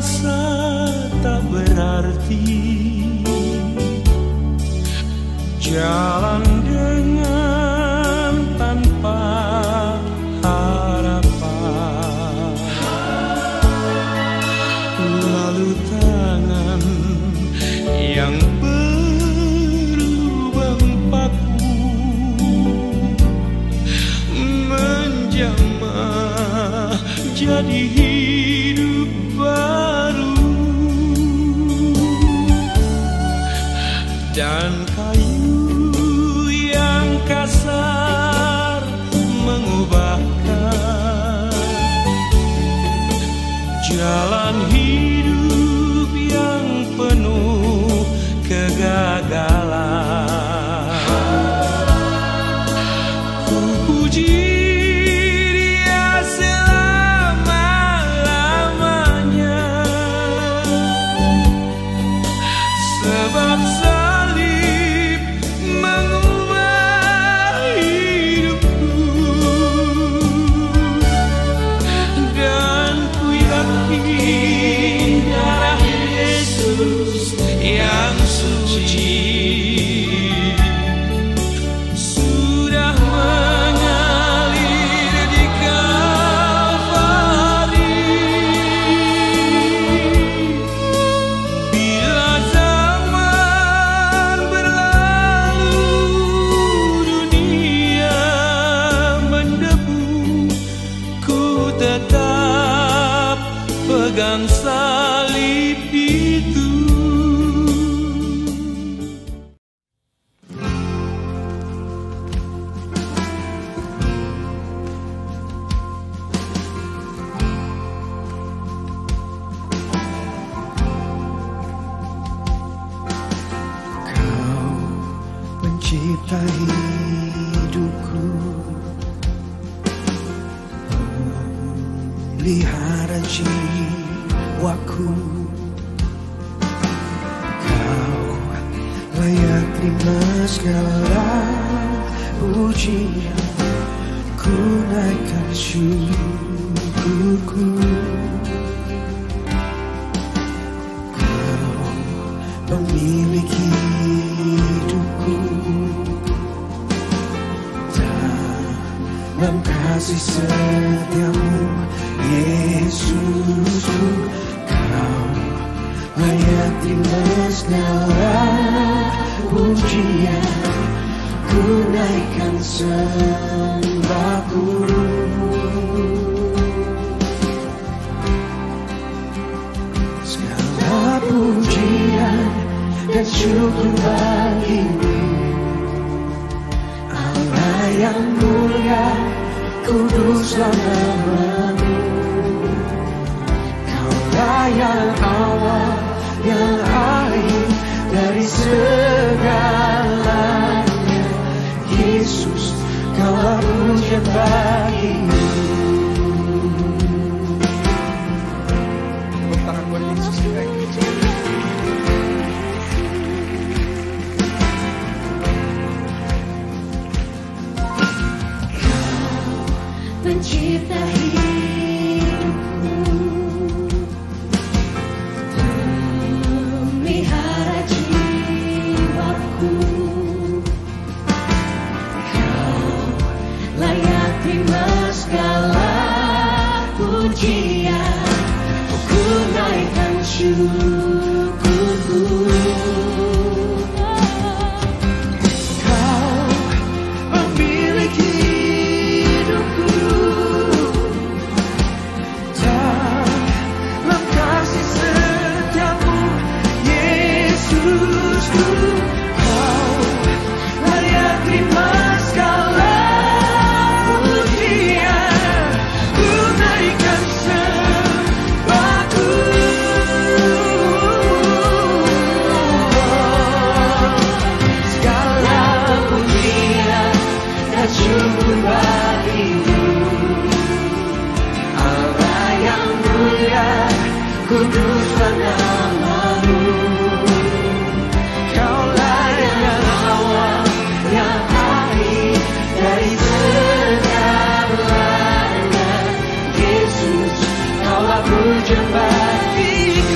merasa tak berarti, jalan dengan tanpa harapan, lalu tangan yang berlubang paku menjamah jadi hidup baru, dan kayu yang kasar mengubahkan jalan hidup yang penuh kegagalan. Ku puji Dia selama-lamanya, sebab salib mengubah hidupku, dan ku yakin darah Yesus yang suci sudah mengalir di Kalvari. Bila zaman berlalu, dunia mendebu, ku tetap pegang salib itu. Kau pencipta hidupku, pelihara jiwaku. Kau layak terima segala pujian, ku naikkan syukurku. Kau pemilik hidupku, dalam kasih setiamu Yesusku. Kau layak terima segala pujian, ku naikkan sembahku. Segala pujian dan syukur bagimu, Allah yang mulia, kuduslah namamu. Kaulah yang awal, yang akhir dari segalanya. Yesus, Kaulah pujian bagimu. Tepuk tangan buat Yesus. Pencipta hidupku, pelihara jiwaku. Kau layak terima segala pujian, ku naikkan syukurku. Kau pemilik hidupku, dalam kasih setiamu Yesusku. Kau layak terima segala pujian, ku naikkan sembahku. Segala pujian dan syukur bagimu, Allah yang mulia, kuduslah namamu. Kaulah yang awal, yang akhir dari segalanya. Yesus, Kaulah pujian bagiku.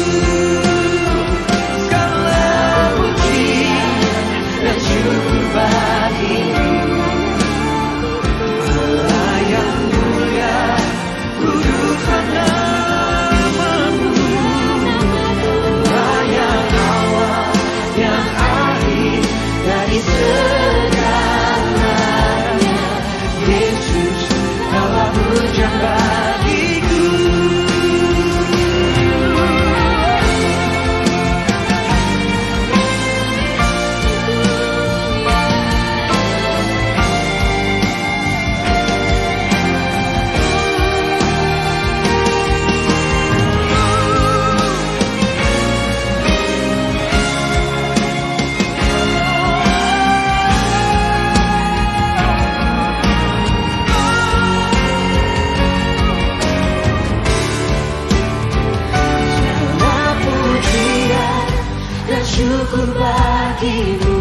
hatimu.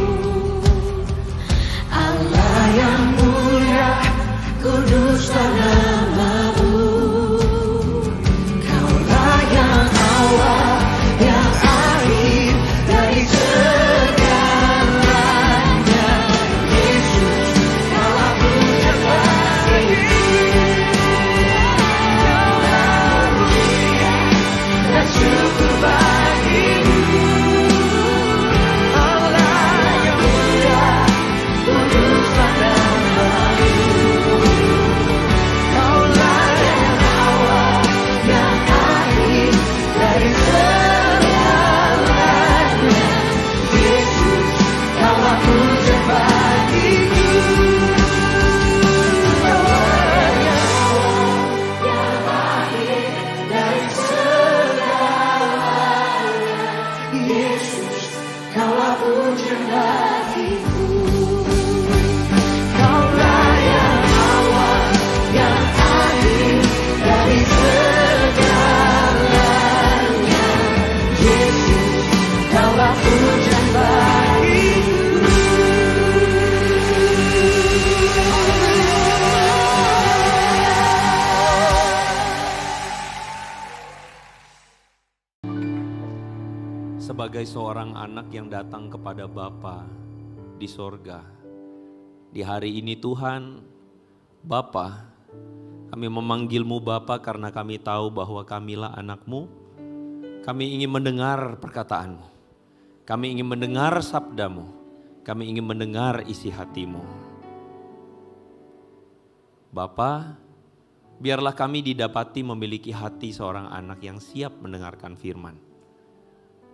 Allah yang mulia, kuduslah namamu. Kaulah yang awal, yang akhir dari segalanya. Yesus, Kaulah puja bagiku. Dan syukur bagimu. Allah yang mulia, kuduslah namamu. Kaulah yang awal, yang akhir dari segalanya. Yesus, Kaulah puja bagiku. Kaulah yang awal, yang akhir dari segalanya. Yesus, Kaulah puja bagiku. Kaulah yang awal, yang akhir dari segalanya. Yesus, Kaulah puja bagiku. Sebagai seorang anak yang datang kepada Bapa di sorga, di hari ini Tuhan, Bapa, kami memanggil-Mu Bapa karena kami tahu bahwa kamilah anak-Mu. Kami ingin mendengar perkataan-Mu, kami ingin mendengar sabda-Mu, kami ingin mendengar isi hati-Mu. Bapa, biarlah kami didapati memiliki hati seorang anak yang siap mendengarkan firman.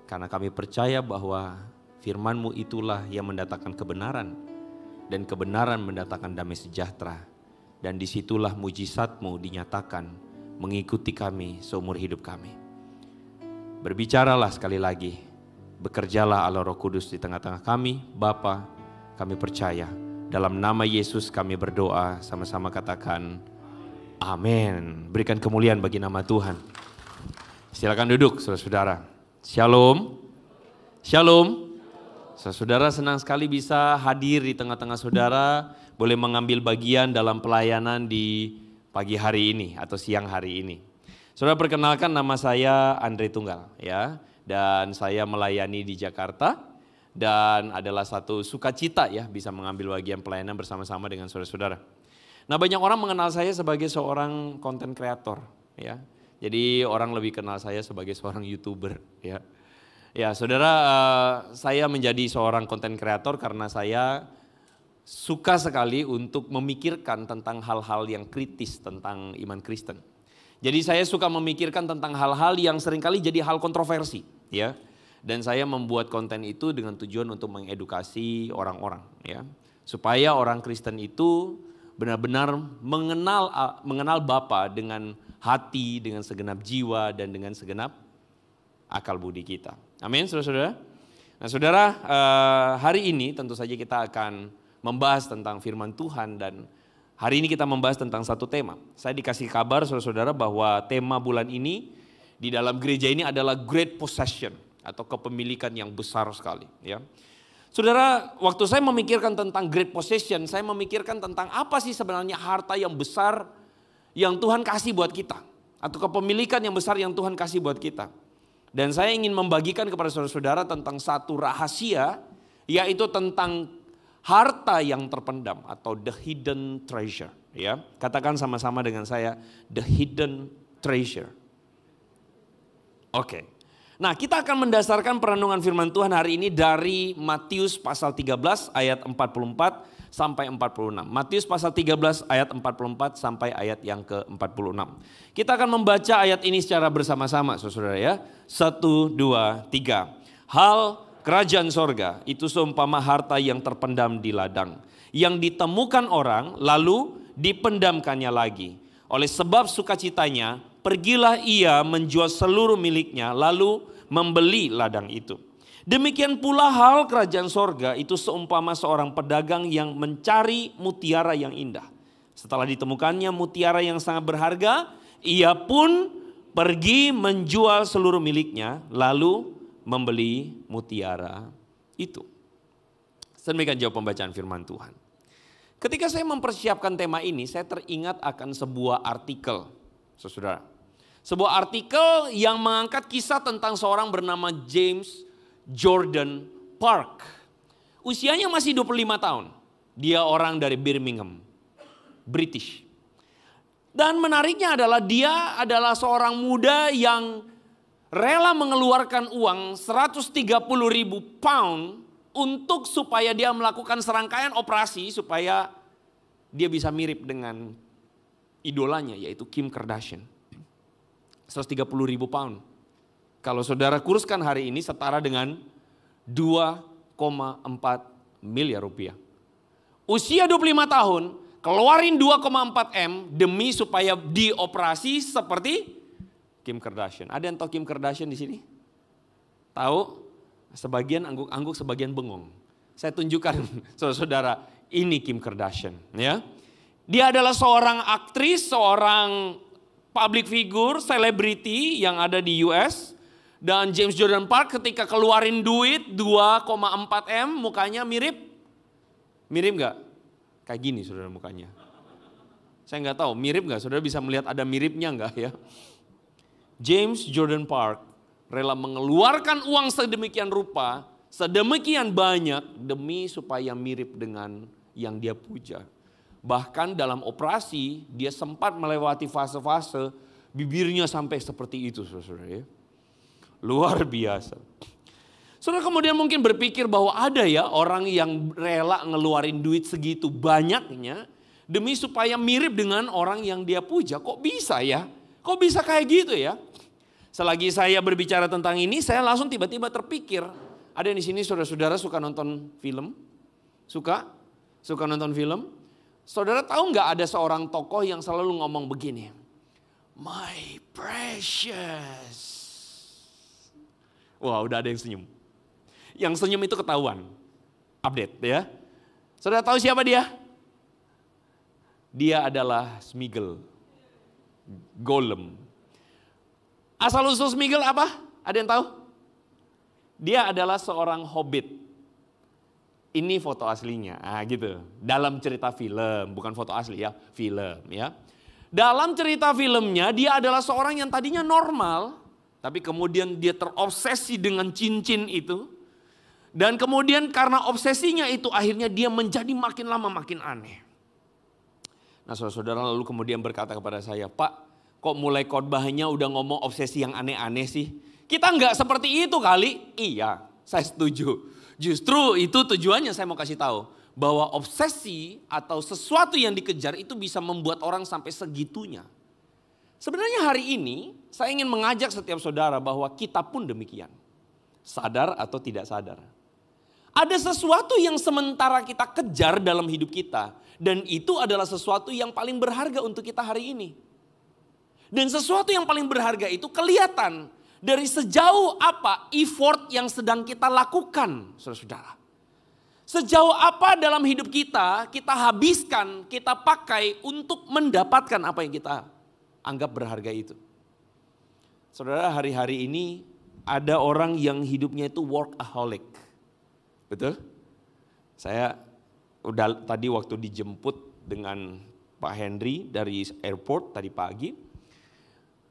Karena kami percaya bahwa firman-Mu itulah yang mendatangkan kebenaran. Dan kebenaran mendatangkan damai sejahtera. Dan disitulah mujizat-Mu dinyatakan mengikuti kami seumur hidup kami. Berbicaralah sekali lagi. Bekerjalah Allah Roh Kudus di tengah-tengah kami. Bapa, kami percaya. Dalam nama Yesus kami berdoa, sama-sama katakan amin. Berikan kemuliaan bagi nama Tuhan. Silakan duduk saudara-saudara. Shalom, shalom. Saudara senang sekali bisa hadir di tengah-tengah saudara, boleh mengambil bagian dalam pelayanan di pagi hari ini atau siang hari ini. Saudara, perkenalkan, nama saya Andre Tunggal ya, dan saya melayani di Jakarta dan adalah satu sukacita ya bisa mengambil bagian pelayanan bersama-sama dengan saudara-saudara. Nah, banyak orang mengenal saya sebagai seorang content creator ya. Jadi orang lebih kenal saya sebagai seorang YouTuber ya. Ya, saudara, saya menjadi seorang content creator karena saya suka sekali untuk memikirkan tentang hal-hal yang kritis tentang iman Kristen. Jadi saya suka memikirkan tentang hal-hal yang seringkali jadi hal kontroversi ya. Dan saya membuat konten itu dengan tujuan untuk mengedukasi orang-orang ya. Supaya orang Kristen itu benar-benar mengenal Bapa dengan hati, dengan segenap jiwa, dan dengan segenap akal budi kita. Amin, saudara-saudara. Nah, saudara, hari ini tentu saja kita akan membahas tentang firman Tuhan, dan hari ini kita membahas tentang satu tema. Saya dikasih kabar, saudara-saudara, bahwa tema bulan ini di dalam gereja ini adalah Great Possession, atau kepemilikan yang besar sekali. Ya. Saudara, waktu saya memikirkan tentang Great Possession, saya memikirkan tentang apa sih sebenarnya harta yang besar yang Tuhan kasih buat kita, atau kepemilikan yang besar yang Tuhan kasih buat kita. Dan saya ingin membagikan kepada saudara-saudara tentang satu rahasia, yaitu tentang harta yang terpendam atau the hidden treasure. Ya, katakan sama-sama dengan saya, the hidden treasure. Oke. Nah, kita akan mendasarkan perenungan firman Tuhan hari ini dari Matius pasal 13 ayat 44 sampai 46. Matius pasal 13 ayat 44 sampai ayat yang ke-46. Kita akan membaca ayat ini secara bersama-sama, saudara ya. 1, 2, 3. Hal kerajaan sorga itu seumpama harta yang terpendam di ladang, yang ditemukan orang lalu dipendamkannya lagi. Oleh sebab sukacitanya, pergilah ia menjual seluruh miliknya lalu membeli ladang itu. Demikian pula hal kerajaan sorga itu seumpama seorang pedagang yang mencari mutiara yang indah. Setelah ditemukannya mutiara yang sangat berharga, ia pun pergi menjual seluruh miliknya lalu membeli mutiara itu. Demikian jawab pembacaan firman Tuhan. Ketika saya mempersiapkan tema ini, saya teringat akan sebuah artikel, saudara. Sebuah artikel yang mengangkat kisah tentang seorang bernama James Jordan Park. Usianya masih 25 tahun. Dia orang dari Birmingham, British. Dan menariknya adalah dia adalah seorang muda yang rela mengeluarkan uang 130.000 pound untuk supaya dia melakukan serangkaian operasi supaya dia bisa mirip dengan idolanya yaitu Kim Kardashian. 130.000 pound. Kalau saudara kuruskan hari ini setara dengan 2,4 miliar rupiah. Usia 25 tahun, keluarin 2,4 M demi supaya dioperasi seperti Kim Kardashian. Ada yang tahu Kim Kardashian di sini? Tahu? Sebagian angguk-angguk, sebagian bengong. Saya tunjukkan saudara, ini Kim Kardashian. Ya. Dia adalah seorang aktris, seorang public figure, selebriti yang ada di US. Dan James Jordan Park ketika keluarin duit 2,4 M, mukanya mirip. Mirip gak? Kayak gini saudara mukanya. Saya gak tahu, mirip gak? Saudara bisa melihat ada miripnya gak ya? James Jordan Park rela mengeluarkan uang sedemikian rupa, sedemikian banyak demi supaya mirip dengan yang dia puja. Bahkan dalam operasi dia sempat melewati fase-fase bibirnya sampai seperti itu saudara ya. Luar biasa. Saudara kemudian mungkin berpikir bahwa ada ya orang yang rela ngeluarin duit segitu banyaknya demi supaya mirip dengan orang yang dia puja. Kok bisa ya? Kok bisa kayak gitu ya? Selagi saya berbicara tentang ini, saya langsung tiba-tiba terpikir. Ada yang di sini saudara-saudara suka nonton film? Suka? Suka nonton film? Saudara tahu nggak ada seorang tokoh yang selalu ngomong begini? My precious. Wah udah ada yang senyum. Yang senyum itu ketahuan. Update ya. Saudara tahu siapa dia? Dia adalah Smeagol. Gollum. Asal usul Smeagol apa? Ada yang tahu? Dia adalah seorang hobbit. Ini foto aslinya, gitu. Dalam cerita film, bukan foto asli ya, film ya. Dalam cerita filmnya dia adalah seorang yang tadinya normal, tapi kemudian dia terobsesi dengan cincin itu. Dan kemudian karena obsesinya itu akhirnya dia menjadi makin lama makin aneh. Nah saudara-saudara lalu kemudian berkata kepada saya, Pak, kok mulai khotbahnya udah ngomong obsesi yang aneh-aneh sih? Kita nggak seperti itu kali. Iya, saya setuju. Justru itu tujuannya saya mau kasih tahu. Bahwa obsesi atau sesuatu yang dikejar itu bisa membuat orang sampai segitunya. Sebenarnya hari ini saya ingin mengajak setiap saudara bahwa kita pun demikian. Sadar atau tidak sadar. Ada sesuatu yang sementara kita kejar dalam hidup kita. Dan itu adalah sesuatu yang paling berharga untuk kita hari ini. Dan sesuatu yang paling berharga itu kelihatan dari sejauh apa effort yang sedang kita lakukan, saudara-saudara. Sejauh apa dalam hidup kita habiskan, kita pakai untuk mendapatkan apa yang kita anggap berharga itu. Saudara, hari-hari ini ada orang yang hidupnya itu workaholic. Betul? Saya udah tadi waktu dijemput dengan Pak Henry dari airport tadi pagi.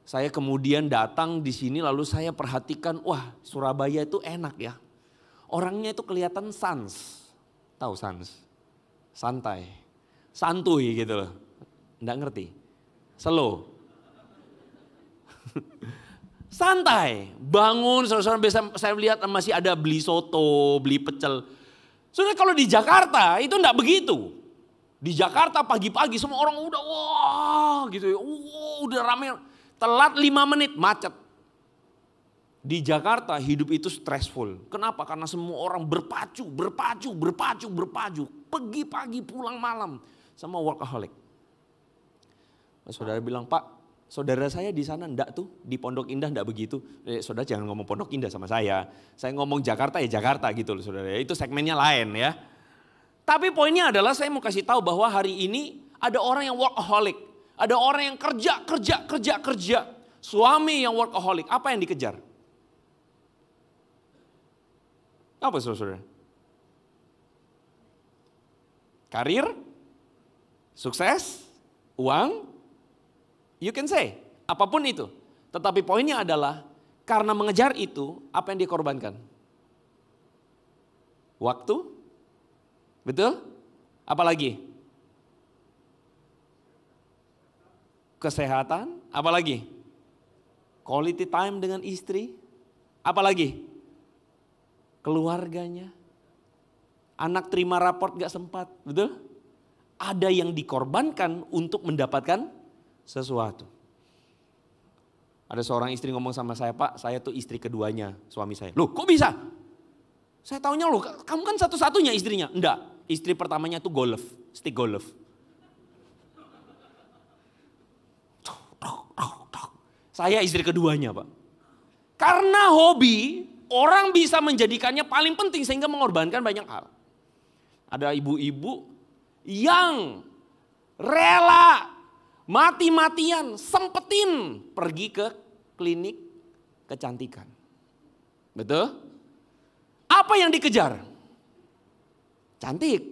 Saya kemudian datang di sini lalu saya perhatikan, wah Surabaya itu enak ya. Orangnya itu kelihatan sans. Tahu sans? Santai. Santuy gitu loh. Nggak ngerti? Slow. Santai. Bangun, saudara-saudara biasa saya lihat masih ada beli soto, beli pecel. Saudara kalau di Jakarta itu enggak begitu. Di Jakarta pagi-pagi semua orang udah wah gitu ya. Udah rame. Telat 5 menit macet. Di Jakarta hidup itu stressful. Kenapa? Karena semua orang berpacu. Pergi pagi pulang malam. Sama workaholic. Saudara bilang, Pak, saudara saya di sana enggak tuh. Di Pondok Indah enggak begitu. Saudara jangan ngomong Pondok Indah sama saya. Saya ngomong Jakarta ya Jakarta gitu loh saudara. Itu segmennya lain ya. Tapi poinnya adalah saya mau kasih tahu bahwa hari ini ada orang yang workaholic. Ada orang yang kerja. Suami yang workaholic. Apa yang dikejar? Apa saudara? Karir, sukses, uang, you can say, apapun itu. Tetapi poinnya adalah, karena mengejar itu, apa yang dikorbankan? Waktu, betul? Apalagi? Kesehatan, apalagi? Quality time dengan istri, apalagi? Keluarganya. Anak terima raport gak sempat, betul? Ada yang dikorbankan untuk mendapatkan sesuatu. Ada seorang istri ngomong sama saya, Pak, saya tuh istri keduanya suami saya. Loh, kok bisa? Saya taunya loh, kamu kan satu-satunya istrinya. Enggak, istri pertamanya tuh golf, stick golf. Saya istri keduanya, Pak. Karena hobi, orang bisa menjadikannya paling penting sehingga mengorbankan banyak hal. Ada ibu-ibu yang rela mati-matian sempetin pergi ke klinik kecantikan. Betul? Apa yang dikejar? Cantik.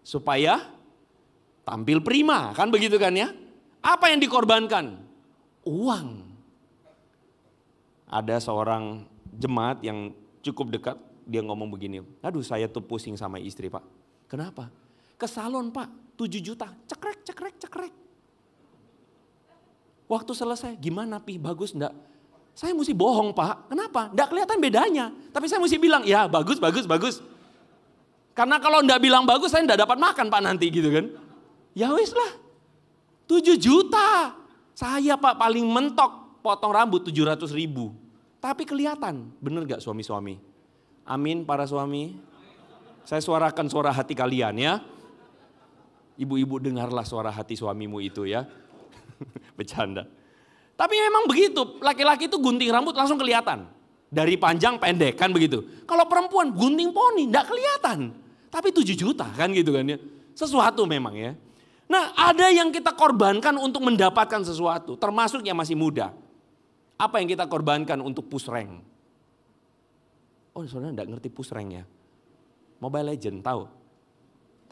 Supaya tampil prima, kan begitu kan ya? Apa yang dikorbankan? Uang. Ada seorang jemaat yang cukup dekat, dia ngomong begini, aduh saya tuh pusing sama istri, Pak. Kenapa? Ke salon, Pak, 7 juta, cekrek. Waktu selesai, gimana Pi, bagus enggak? Saya mesti bohong, Pak. Kenapa? Enggak kelihatan bedanya. Tapi saya mesti bilang, ya bagus. Karena kalau enggak bilang bagus, saya enggak dapat makan, Pak, nanti gitu kan. Ya wis lah, 7 juta. Saya, Pak, paling mentok potong rambut 700 ribu. Tapi kelihatan, bener gak suami-suami? Amin para suami. Saya suarakan suara hati kalian ya. Ibu-ibu dengarlah suara hati suamimu itu ya. Bercanda. Tapi memang begitu, laki-laki itu gunting rambut langsung kelihatan. Dari panjang pendek kan begitu. Kalau perempuan gunting poni enggak kelihatan. Tapi 7 juta kan gitu kan ya. Sesuatu memang ya. Nah ada yang kita korbankan untuk mendapatkan sesuatu. Termasuk yang masih muda. Apa yang kita korbankan untuk push rank? Oh saudara enggak ngerti push rank ya. Mobile Legend tahu?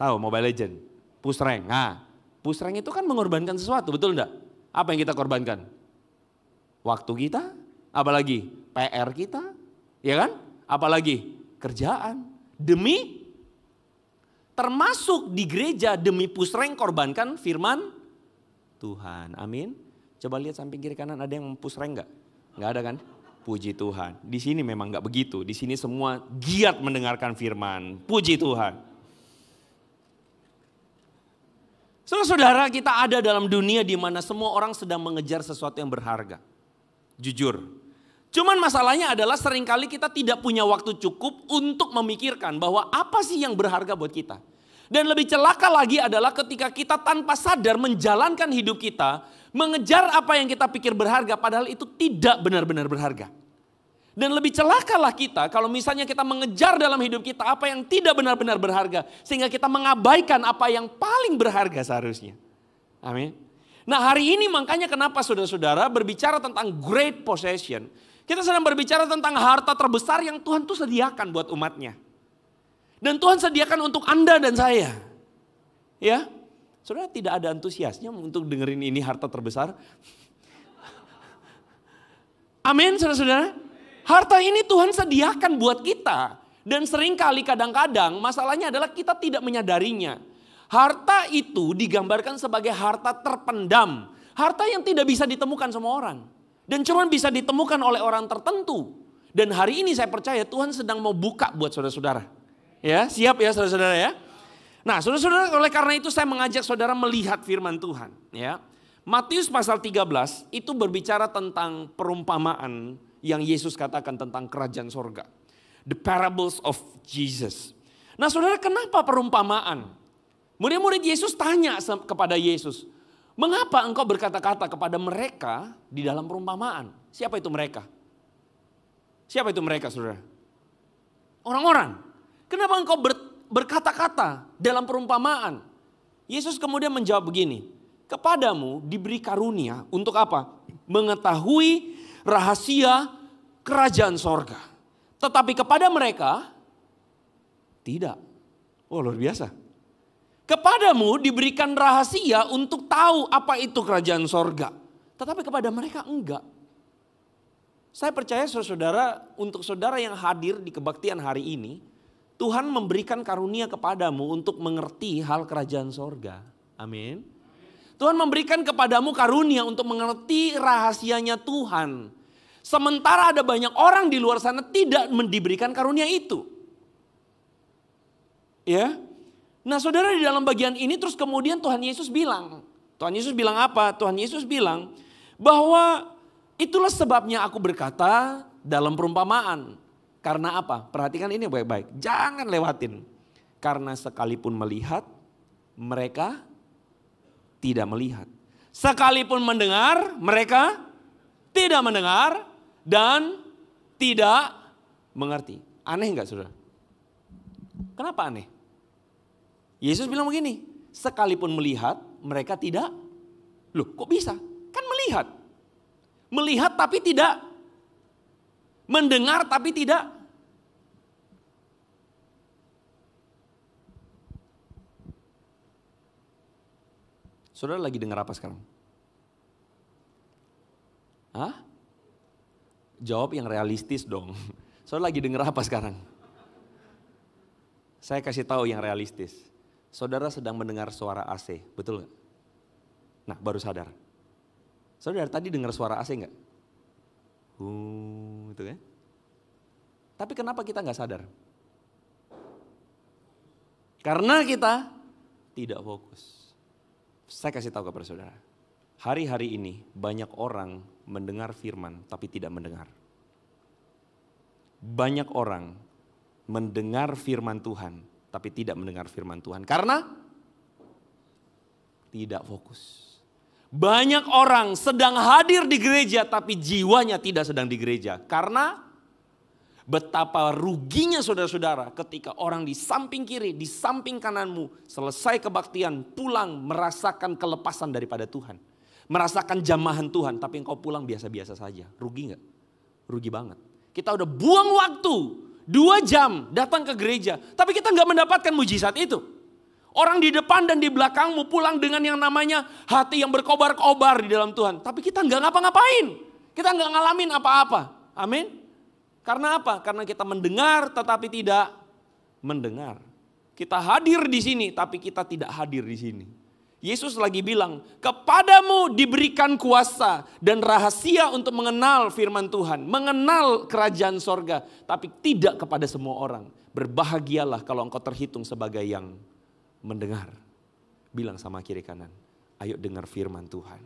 Tahu Mobile Legend? Push rank. Nah, push rank itu kan mengorbankan sesuatu, betul enggak? Apa yang kita korbankan? Waktu kita, apalagi PR kita, ya kan? Apalagi kerjaan. Demi, termasuk di gereja demi push rank korbankan firman Tuhan. Amin. Coba lihat samping kiri kanan ada yang push rank enggak? Enggak ada kan? Puji Tuhan. Di sini memang enggak begitu. Di sini semua giat mendengarkan firman. Puji Tuhan. Saudara-saudara, kita ada dalam dunia di mana semua orang sedang mengejar sesuatu yang berharga. Jujur. Cuman masalahnya adalah seringkali kita tidak punya waktu cukup untuk memikirkan bahwa apa sih yang berharga buat kita. Dan lebih celaka lagi adalah ketika kita tanpa sadar menjalankan hidup kita, mengejar apa yang kita pikir berharga padahal itu tidak benar-benar berharga. Dan lebih celakalah kita kalau misalnya kita mengejar dalam hidup kita apa yang tidak benar-benar berharga. Sehingga kita mengabaikan apa yang paling berharga seharusnya. Amin. Nah hari ini makanya kenapa saudara-saudara berbicara tentang great possession. Kita sedang berbicara tentang harta terbesar yang Tuhan tuh sediakan buat umatnya. Dan Tuhan sediakan untuk Anda dan saya. Ya, saudara tidak ada antusiasnya untuk dengerin ini harta terbesar. Amin saudara-saudara. Harta ini Tuhan sediakan buat kita. Dan seringkali kadang-kadang masalahnya adalah kita tidak menyadarinya. Harta itu digambarkan sebagai harta terpendam. Harta yang tidak bisa ditemukan semua orang. Dan cuma bisa ditemukan oleh orang tertentu. Dan hari ini saya percaya Tuhan sedang mau buka buat saudara-saudara. Ya, siap ya saudara-saudara ya. Nah saudara-saudara oleh karena itu saya mengajak saudara melihat firman Tuhan. Ya. Matius pasal 13 itu berbicara tentang perumpamaan yang Yesus katakan tentang kerajaan sorga. The parables of Jesus. Nah saudara kenapa perumpamaan? Murid-murid Yesus tanya kepada Yesus. Mengapa engkau berkata-kata kepada mereka di dalam perumpamaan? Siapa itu mereka? Siapa itu mereka saudara? Orang-orang. Kenapa engkau berkata-kata dalam perumpamaan? Yesus kemudian menjawab begini. Kepadamu diberi karunia untuk apa? Mengetahui rahasia kerajaan sorga. Tetapi kepada mereka tidak. Oh luar biasa. Kepadamu diberikan rahasia untuk tahu apa itu kerajaan sorga. Tetapi kepada mereka enggak. Saya percaya saudara, untuk saudara yang hadir di kebaktian hari ini, Tuhan memberikan karunia kepadamu untuk mengerti hal kerajaan sorga. Amin. Tuhan memberikan kepadamu karunia untuk mengerti rahasianya Tuhan. Sementara ada banyak orang di luar sana tidak diberikan karunia itu. Ya. Nah saudara, di dalam bagian ini terus kemudian Tuhan Yesus bilang. Tuhan Yesus bilang apa? Tuhan Yesus bilang bahwa itulah sebabnya aku berkata dalam perumpamaan. Karena apa? Perhatikan ini baik-baik. Jangan lewatin. Karena sekalipun melihat, mereka tidak melihat. Sekalipun mendengar, mereka tidak mendengar dan tidak mengerti. Aneh enggak saudara? Kenapa aneh? Yesus bilang begini, sekalipun melihat mereka tidak. Loh kok bisa? Kan melihat. Melihat tapi tidak. Mendengar tapi tidak. Saudara lagi dengar apa sekarang? Hah? Jawab yang realistis dong. Saudara lagi dengar apa sekarang? Saya kasih tahu yang realistis. Saudara sedang mendengar suara AC, betul gak? Nah baru sadar. Saudara tadi dengar suara AC gak? Itu kan? Tapi kenapa kita gak sadar? Karena kita tidak fokus. Saya kasih tahu kepada saudara. Hari-hari ini banyak orang mendengar firman tapi tidak mendengar. Banyak orang mendengar firman Tuhan tapi tidak mendengar firman Tuhan. Karena tidak fokus. Banyak orang sedang hadir di gereja tapi jiwanya tidak sedang di gereja. Karena betapa ruginya saudara-saudara ketika orang di samping kiri, di samping kananmu selesai kebaktian pulang merasakan kelepasan daripada Tuhan. Merasakan jamahan Tuhan tapi engkau pulang biasa-biasa saja. Rugi gak? Rugi banget. Kita udah buang waktu 2 jam datang ke gereja, tapi kita nggak mendapatkan mujizat itu. Orang di depan dan di belakangmu pulang dengan yang namanya hati yang berkobar-kobar di dalam Tuhan. Tapi kita nggak ngapa-ngapain, kita nggak ngalamin apa-apa. Amin. Karena apa? Karena kita mendengar tetapi tidak mendengar. Kita hadir di sini tapi kita tidak hadir di sini. Yesus lagi bilang, kepadamu diberikan kuasa dan rahasia untuk mengenal firman Tuhan. Mengenal kerajaan sorga, tapi tidak kepada semua orang. Berbahagialah kalau engkau terhitung sebagai yang mendengar. Bilang sama kiri kanan, ayo dengar firman Tuhan.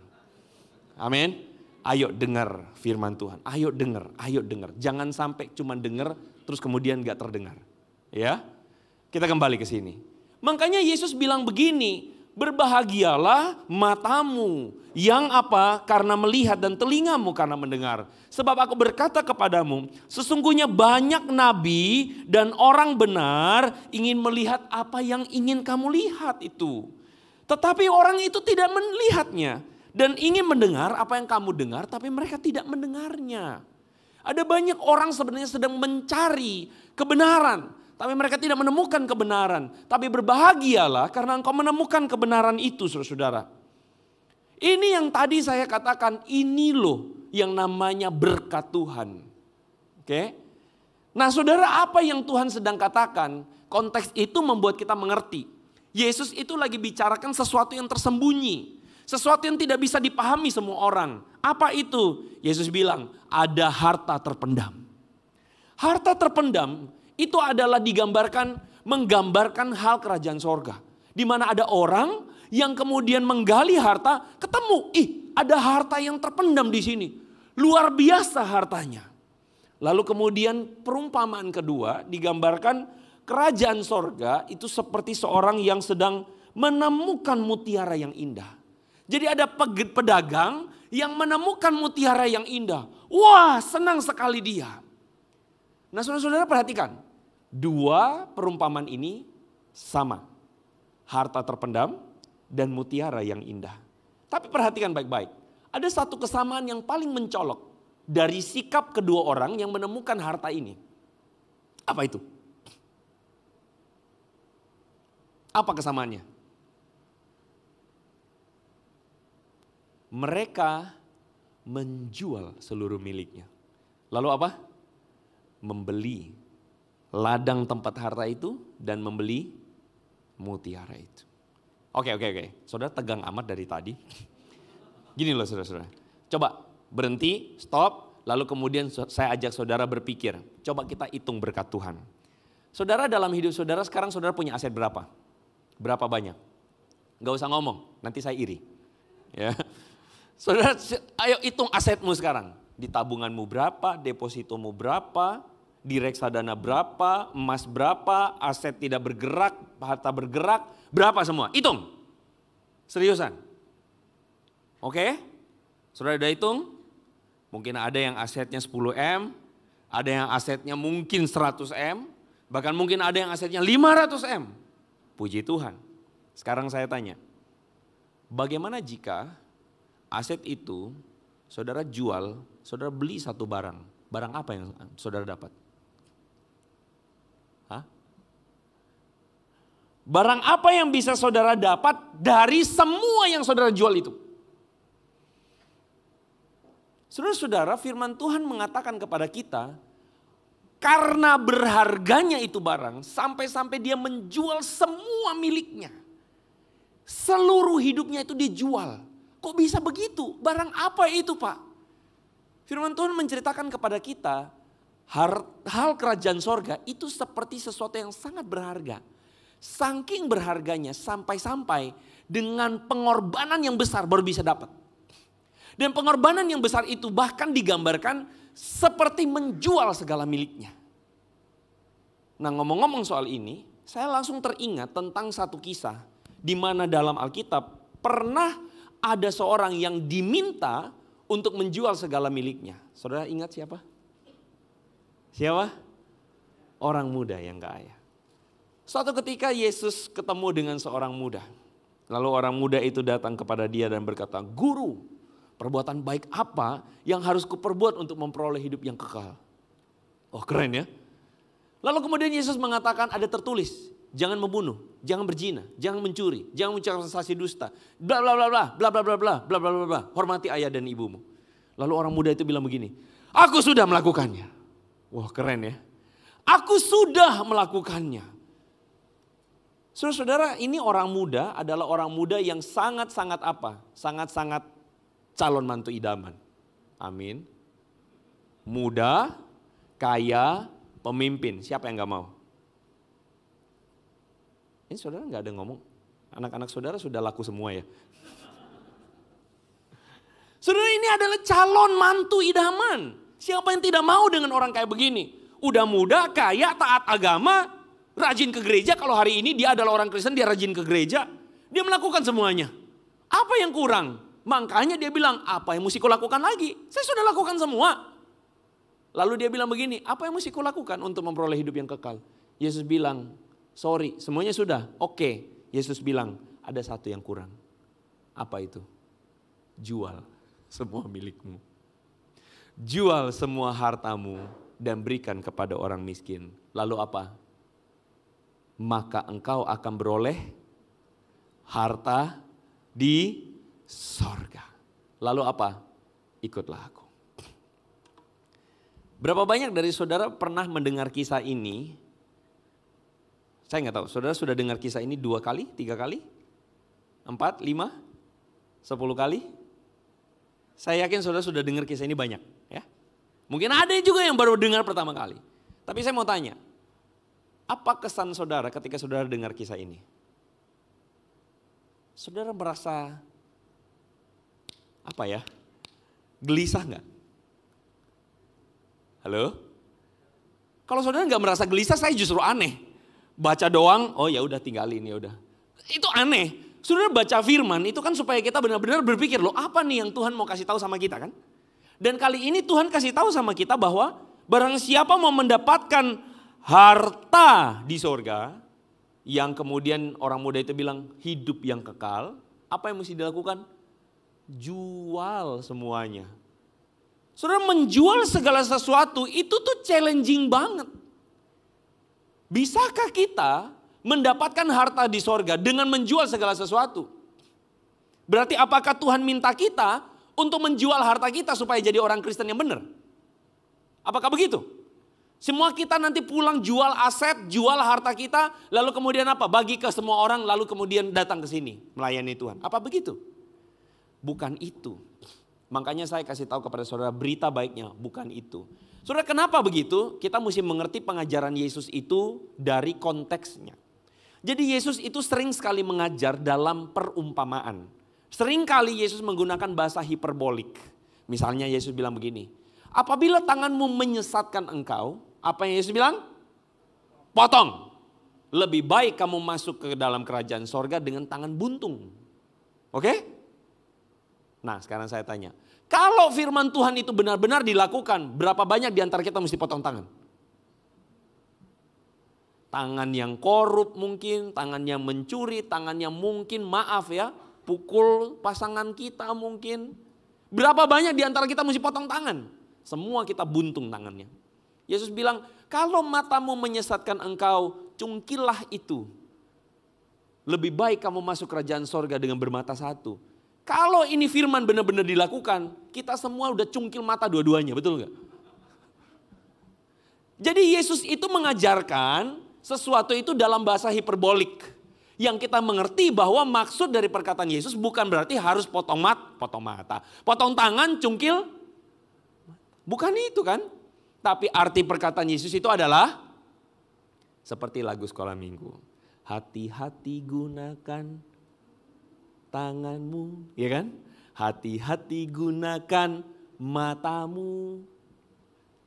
Amin. Ayo dengar firman Tuhan, ayo dengar. Jangan sampai cuma dengar terus kemudian gak terdengar. Ya, kita kembali ke sini. Makanya Yesus bilang begini, berbahagialah matamu yang apa? Karena melihat dan telingamu karena mendengar. Sebab aku berkata kepadamu, sesungguhnya banyak nabi dan orang benar ingin melihat apa yang ingin kamu lihat itu. Tetapi orang itu tidak melihatnya. Dan ingin mendengar apa yang kamu dengar tapi mereka tidak mendengarnya. Ada banyak orang sebenarnya sedang mencari kebenaran. Tapi mereka tidak menemukan kebenaran. Tapi berbahagialah karena engkau menemukan kebenaran itu saudara-saudara. Ini yang tadi saya katakan, ini loh yang namanya berkat Tuhan. Oke? Nah saudara, apa yang Tuhan sedang katakan, konteks itu membuat kita mengerti. Yesus itu lagi bicarakan sesuatu yang tersembunyi. Sesuatu yang tidak bisa dipahami semua orang. Apa itu? Yesus bilang, ada harta terpendam. Harta terpendam itu adalah menggambarkan hal kerajaan sorga. Di mana ada orang yang kemudian menggali harta, ketemu, ada harta yang terpendam di sini. Luar biasa hartanya. Lalu kemudian perumpamaan kedua digambarkan kerajaan sorga itu seperti seorang yang sedang menemukan mutiara yang indah. Jadi ada pedagang yang menemukan mutiara yang indah. Wah, senang sekali dia. Nah saudara-saudara perhatikan. 2 perumpamaan ini sama. Harta terpendam dan mutiara yang indah. Tapi perhatikan baik-baik. Ada satu kesamaan yang paling mencolok dari sikap kedua orang yang menemukan harta ini. Apa itu? Apa kesamaannya? Mereka menjual seluruh miliknya. Lalu apa? Membeli ladang tempat harta itu dan membeli mutiara itu. Oke. Saudara tegang amat dari tadi. Gini loh saudara-saudara. Coba berhenti, stop, lalu kemudian saya ajak saudara berpikir. Coba kita hitung berkat Tuhan. Saudara dalam hidup saudara sekarang saudara punya aset berapa? Berapa banyak? Gak usah ngomong, nanti saya iri. Ya. Saudara, ayo hitung asetmu sekarang. Di tabunganmu berapa, depositomu berapa, di reksadana berapa, emas berapa, aset tidak bergerak, harta bergerak, berapa semua? Hitung. Seriusan. Oke? Saudara udah hitung? Mungkin ada yang asetnya 10M, ada yang asetnya mungkin 100M, bahkan mungkin ada yang asetnya 500M. Puji Tuhan. Sekarang saya tanya, bagaimana jika aset itu saudara jual, saudara beli satu barang. Barang apa yang saudara dapat? Hah? Barang apa yang bisa saudara dapat dari semua yang saudara jual itu? Saudara-saudara, firman Tuhan mengatakan kepada kita, karena berharganya itu barang, sampai-sampai dia menjual semua miliknya. Seluruh hidupnya itu dijual. Kok bisa begitu? Barang apa itu Pak? Firman Tuhan menceritakan kepada kita, hal kerajaan sorga itu seperti sesuatu yang sangat berharga. Saking berharganya sampai-sampai dengan pengorbanan yang besar baru bisa dapat. Dan pengorbanan yang besar itu bahkan digambarkan seperti menjual segala miliknya. Nah ngomong-ngomong soal ini, saya langsung teringat tentang satu kisah di mana dalam Alkitab pernah ada seorang yang diminta untuk menjual segala miliknya. Saudara ingat siapa? Siapa? Orang muda yang kaya. Suatu ketika Yesus ketemu dengan seorang muda. Lalu orang muda itu datang kepada dia dan berkata, "Guru, perbuatan baik apa yang harus kuperbuat untuk memperoleh hidup yang kekal?" Oh keren ya. Lalu kemudian Yesus mengatakan ada tertulis. Jangan membunuh, jangan berzina, jangan mencuri, jangan mengucapkan saksi dusta, bla bla bla bla bla bla bla bla bla bla bla bla. Hormati ayah dan ibumu. Lalu orang muda itu bilang begini, aku sudah melakukannya. Wah keren ya. Aku sudah melakukannya. Saudara-saudara, ini orang muda adalah orang muda yang sangat-sangat apa? Sangat-sangat calon mantu idaman. Amin. Muda, kaya, pemimpin. Siapa yang gak mau? Ini saudara gak ada ngomong. Anak-anak saudara sudah laku semua ya. Saudara ini adalah calon mantu idaman. Siapa yang tidak mau dengan orang kayak begini? Udah muda, kaya, taat agama, rajin ke gereja. Kalau hari ini dia adalah orang Kristen, dia rajin ke gereja. Dia melakukan semuanya. Apa yang kurang? Makanya dia bilang, apa yang mesti kulakukan lagi? Saya sudah lakukan semua. Lalu dia bilang begini, apa yang mesti kulakukan untuk memperoleh hidup yang kekal? Yesus bilang, sorry, semuanya sudah. Oke. Yesus bilang, ada satu yang kurang. Apa itu? Jual semua milikmu. Jual semua hartamu dan berikan kepada orang miskin. Lalu apa? Maka engkau akan beroleh harta di sorga. Lalu apa? Ikutlah aku. Berapa banyak dari saudara pernah mendengar kisah ini? Saya nggak tahu, saudara sudah dengar kisah ini 2 kali, 3 kali? 4, 5, 10 kali? Saya yakin saudara sudah dengar kisah ini banyak. Ya. Mungkin ada juga yang baru dengar pertama kali. Tapi saya mau tanya, apa kesan saudara ketika saudara dengar kisah ini? Saudara merasa, apa ya, gelisah nggak? Halo? Kalau saudara nggak merasa gelisah, saya justru aneh. Baca doang, oh ya udah tinggalin ya udah. Itu aneh. Saudara baca firman itu kan supaya kita benar-benar berpikir, loh apa nih yang Tuhan mau kasih tahu sama kita kan? Dan kali ini Tuhan kasih tahu sama kita bahwa barang siapa mau mendapatkan harta di sorga, yang kemudian orang muda itu bilang hidup yang kekal, apa yang mesti dilakukan? Jual semuanya. Saudara menjual segala sesuatu itu tuh challenging banget. Bisakah kita mendapatkan harta di sorga dengan menjual segala sesuatu? Berarti apakah Tuhan minta kita untuk menjual harta kita supaya jadi orang Kristen yang benar? Apakah begitu? Semua kita nanti pulang jual aset, jual harta kita, lalu kemudian apa? Bagi ke semua orang, lalu kemudian datang ke sini melayani Tuhan. Apa begitu? Bukan itu. Makanya saya kasih tahu kepada saudara, berita baiknya bukan itu. Saudara, kenapa begitu? Kita mesti mengerti pengajaran Yesus itu dari konteksnya. Jadi Yesus itu sering sekali mengajar dalam perumpamaan. Sering kali Yesus menggunakan bahasa hiperbolik. Misalnya Yesus bilang begini, apabila tanganmu menyesatkan engkau, apa yang Yesus bilang? Potong. Lebih baik kamu masuk ke dalam kerajaan sorga dengan tangan buntung. Oke? Nah, sekarang saya tanya. Kalau firman Tuhan itu benar-benar dilakukan, berapa banyak di antara kita mesti potong tangan? Tangan yang korup mungkin, tangan yang mencuri, tangan yang mungkin maaf ya, pukul pasangan kita mungkin. Berapa banyak di antara kita mesti potong tangan? Semua kita buntung tangannya. Yesus bilang, kalau matamu menyesatkan engkau, cungkillah itu. Lebih baik kamu masuk kerajaan sorga dengan bermata satu. Kalau ini firman benar-benar dilakukan, kita semua udah cungkil mata dua-duanya, betul nggak? Jadi Yesus itu mengajarkan sesuatu itu dalam bahasa hiperbolik. Yang kita mengerti bahwa maksud dari perkataan Yesus bukan berarti harus potong mata, potong tangan, cungkil. Bukan itu kan? Tapi arti perkataan Yesus itu adalah seperti lagu sekolah minggu. Hati-hati gunakan tanganmu, ya kan? Hati-hati gunakan matamu.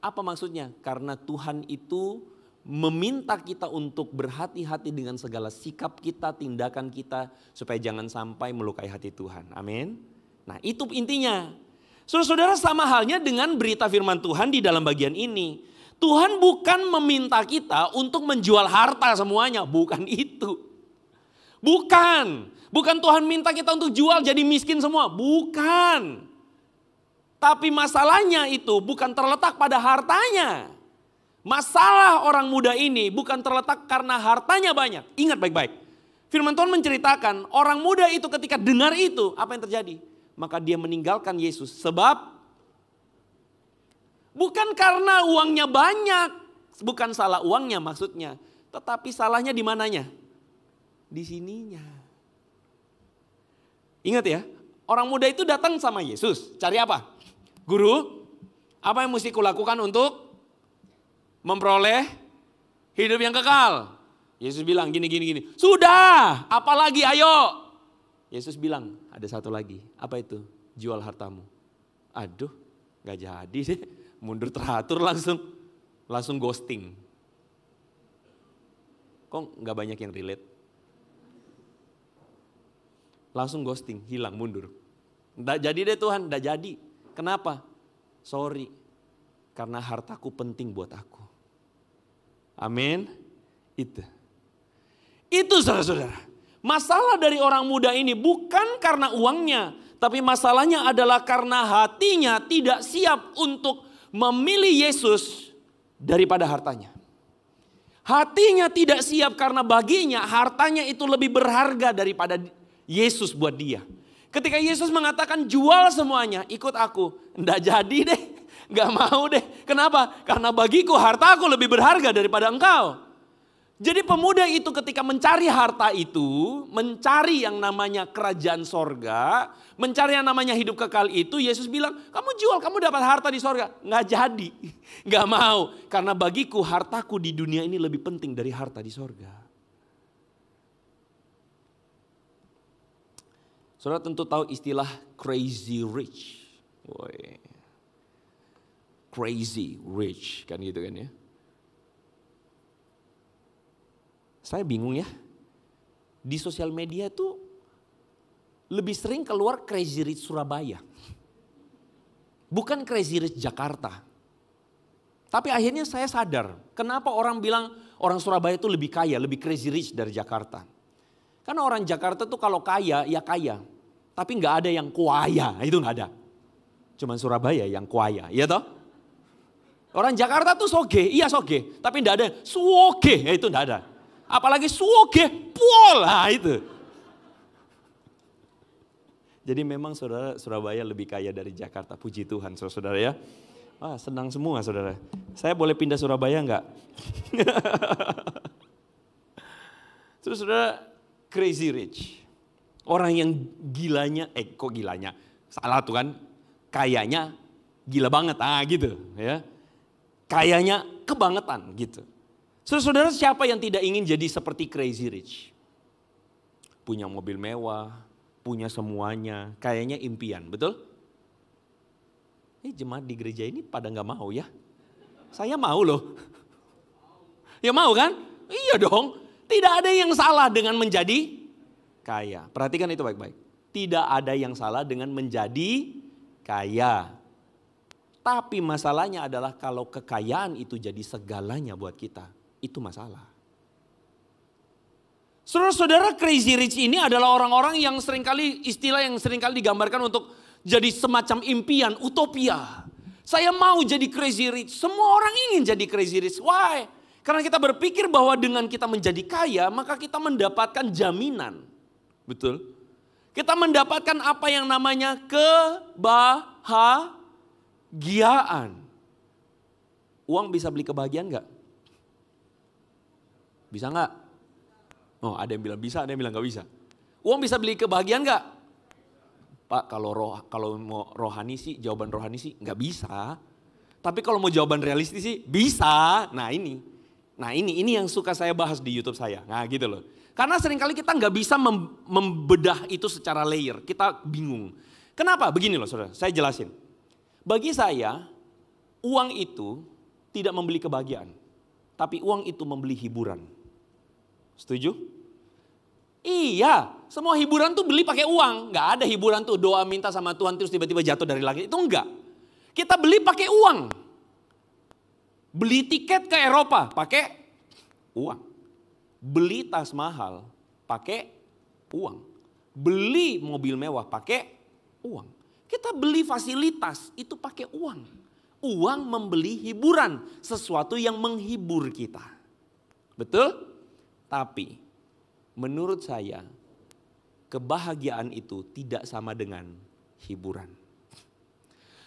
Apa maksudnya? Karena Tuhan itu meminta kita untuk berhati-hati dengan segala sikap kita, tindakan kita, supaya jangan sampai melukai hati Tuhan. Amin. Nah, itu intinya. Saudara-saudara, sama halnya dengan berita firman Tuhan di dalam bagian ini. Tuhan bukan meminta kita untuk menjual harta semuanya, bukan itu. Bukan Tuhan minta kita untuk jual jadi miskin semua, bukan. Tapi masalahnya itu bukan terletak pada hartanya. Masalah orang muda ini bukan terletak karena hartanya banyak. Ingat baik-baik. Firman Tuhan menceritakan orang muda itu ketika dengar itu, apa yang terjadi? Maka dia meninggalkan Yesus. Sebab bukan karena uangnya banyak. Bukan salah uangnya maksudnya. Tetapi salahnya di mananya? Di sininya. Ingat ya, orang muda itu datang sama Yesus. Cari apa? Guru, apa yang mesti kulakukan untuk memperoleh hidup yang kekal? Yesus bilang gini. Sudah, apalagi ayo. Yesus bilang ada satu lagi. Apa itu? Jual hartamu. Aduh, gak jadi deh. Mundur teratur langsung ghosting. Kok gak banyak yang relate? Langsung ghosting, hilang, mundur. Nggak jadi deh Tuhan, nggak jadi. Kenapa? Sorry, karena hartaku penting buat aku. Amin. Itu saudara-saudara. Masalah dari orang muda ini bukan karena uangnya. Tapi masalahnya adalah karena hatinya tidak siap untuk memilih Yesus daripada hartanya. Hatinya tidak siap karena baginya hartanya itu lebih berharga daripada Yesus buat dia. Ketika Yesus mengatakan jual semuanya, ikut aku. Nggak jadi deh, nggak mau deh. Kenapa? Karena bagiku hartaku lebih berharga daripada engkau. Jadi pemuda itu ketika mencari harta itu, mencari yang namanya kerajaan sorga, mencari yang namanya hidup kekal itu, Yesus bilang, kamu jual, kamu dapat harta di sorga. Nggak jadi, nggak mau. Karena bagiku hartaku di dunia ini lebih penting dari harta di sorga. Saudara tentu tahu istilah crazy rich. Woy. Crazy rich, kan gitu kan ya. Saya bingung ya, di sosial media tuh lebih sering keluar Crazy Rich Surabaya. Bukan Crazy Rich Jakarta. Tapi akhirnya saya sadar, kenapa orang bilang orang Surabaya itu lebih kaya, lebih Crazy Rich dari Jakarta. Karena orang Jakarta tuh kalau kaya, ya kaya. Tapi nggak ada yang kuaya, itu nggak ada. Cuman Surabaya yang kuaya, iya toh? Orang Jakarta tuh soge, iya soge. Tapi nggak ada suoge, ya itu nggak ada. Apalagi suoge pol, nah itu. Jadi memang saudara, Surabaya lebih kaya dari Jakarta. Puji Tuhan saudara ya. Wah, senang semua saudara. Saya boleh pindah Surabaya enggak? Terus saudara, crazy rich. Orang yang gilanya, kok gilanya? Salah tuh kan, kayanya gila banget, gitu ya. Kayanya kebangetan gitu. Saudara, siapa yang tidak ingin jadi seperti crazy rich? Punya mobil mewah, punya semuanya, kayaknya impian, betul? Jemaat di gereja ini pada nggak mau ya? Saya mau loh. Ya mau kan? Iya dong. Tidak ada yang salah dengan menjadi kaya. Perhatikan itu baik-baik. Tidak ada yang salah dengan menjadi kaya. Tapi masalahnya adalah kalau kekayaan itu jadi segalanya buat kita. Itu masalah. Saudara-saudara, crazy rich ini adalah orang-orang yang seringkali, istilah yang seringkali digambarkan untuk jadi semacam impian, utopia. Saya mau jadi crazy rich. Semua orang ingin jadi crazy rich. Why? Karena kita berpikir bahwa dengan kita menjadi kaya, maka kita mendapatkan jaminan. Betul? Kita mendapatkan apa yang namanya kebahagiaan. Uang bisa beli kebahagiaan enggak? Bisa enggak? Oh, ada yang bilang bisa, ada yang bilang enggak bisa. Uang bisa beli kebahagiaan enggak? Pak, kalau mau rohani sih, jawaban rohani sih enggak bisa. Tapi kalau mau jawaban realistis sih bisa. Nah ini yang suka saya bahas di YouTube saya. Nah gitu loh. Karena seringkali kita nggak bisa membedah itu secara layer. Kita bingung. Kenapa? Begini loh saudara, saya jelasin. Bagi saya, uang itu tidak membeli kebahagiaan. Tapi uang itu membeli hiburan. Setuju? Iya, semua hiburan tuh beli pakai uang. Nggak ada hiburan tuh doa minta sama Tuhan terus tiba-tiba jatuh dari langit. Itu enggak. Kita beli pakai uang. Beli tiket ke Eropa pakai uang. Beli tas mahal pakai uang. Beli mobil mewah pakai uang. Kita beli fasilitas itu pakai uang. Uang membeli hiburan, sesuatu yang menghibur kita. Betul? Tapi menurut saya kebahagiaan itu tidak sama dengan hiburan.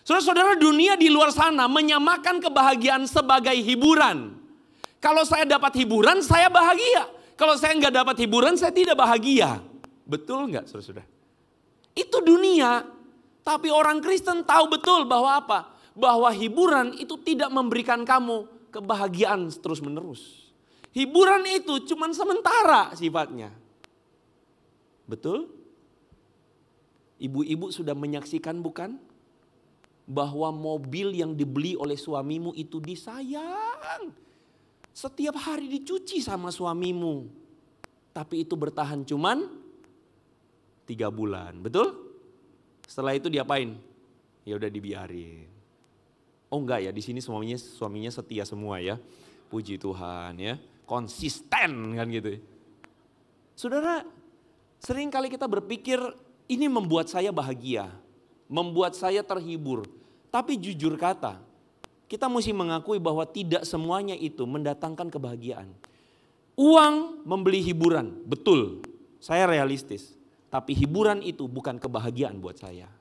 Saudara-saudara, dunia di luar sana menyamakan kebahagiaan sebagai hiburan. Kalau saya dapat hiburan, saya bahagia. Kalau saya nggak dapat hiburan, saya tidak bahagia. Betul nggak, saudara-saudara? Itu dunia. Tapi orang Kristen tahu betul bahwa apa? Bahwa hiburan itu tidak memberikan kamu kebahagiaan terus-menerus. Hiburan itu cuma sementara sifatnya. Betul? Ibu-ibu sudah menyaksikan bukan? Bahwa mobil yang dibeli oleh suamimu itu disayang. Setiap hari dicuci sama suamimu. Tapi itu bertahan cuman 3 bulan. Betul? Setelah itu diapain? Ya udah dibiarin. Oh enggak ya, di sini suaminya setia semua ya. Puji Tuhan ya. Konsisten kan gitu. Saudara, sering kali kita berpikir ini membuat saya bahagia. Membuat saya terhibur. Tapi jujur kata, kita mesti mengakui bahwa tidak semuanya itu mendatangkan kebahagiaan. Uang membeli hiburan, betul. Saya realistis. Tapi hiburan itu bukan kebahagiaan buat saya.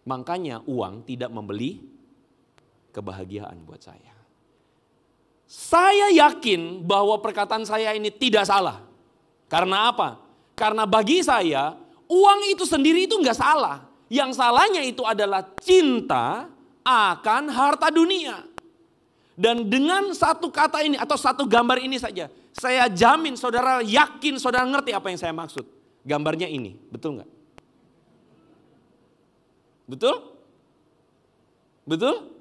Makanya uang tidak membeli kebahagiaan buat saya. Saya yakin bahwa perkataan saya ini tidak salah. Karena apa? Karena bagi saya, uang itu sendiri itu enggak salah. Yang salahnya itu adalah cinta akan harta dunia. Dan dengan satu kata ini atau satu gambar ini saja, saya jamin saudara yakin saudara ngerti apa yang saya maksud. Gambarnya ini, betul nggak? Betul? Betul?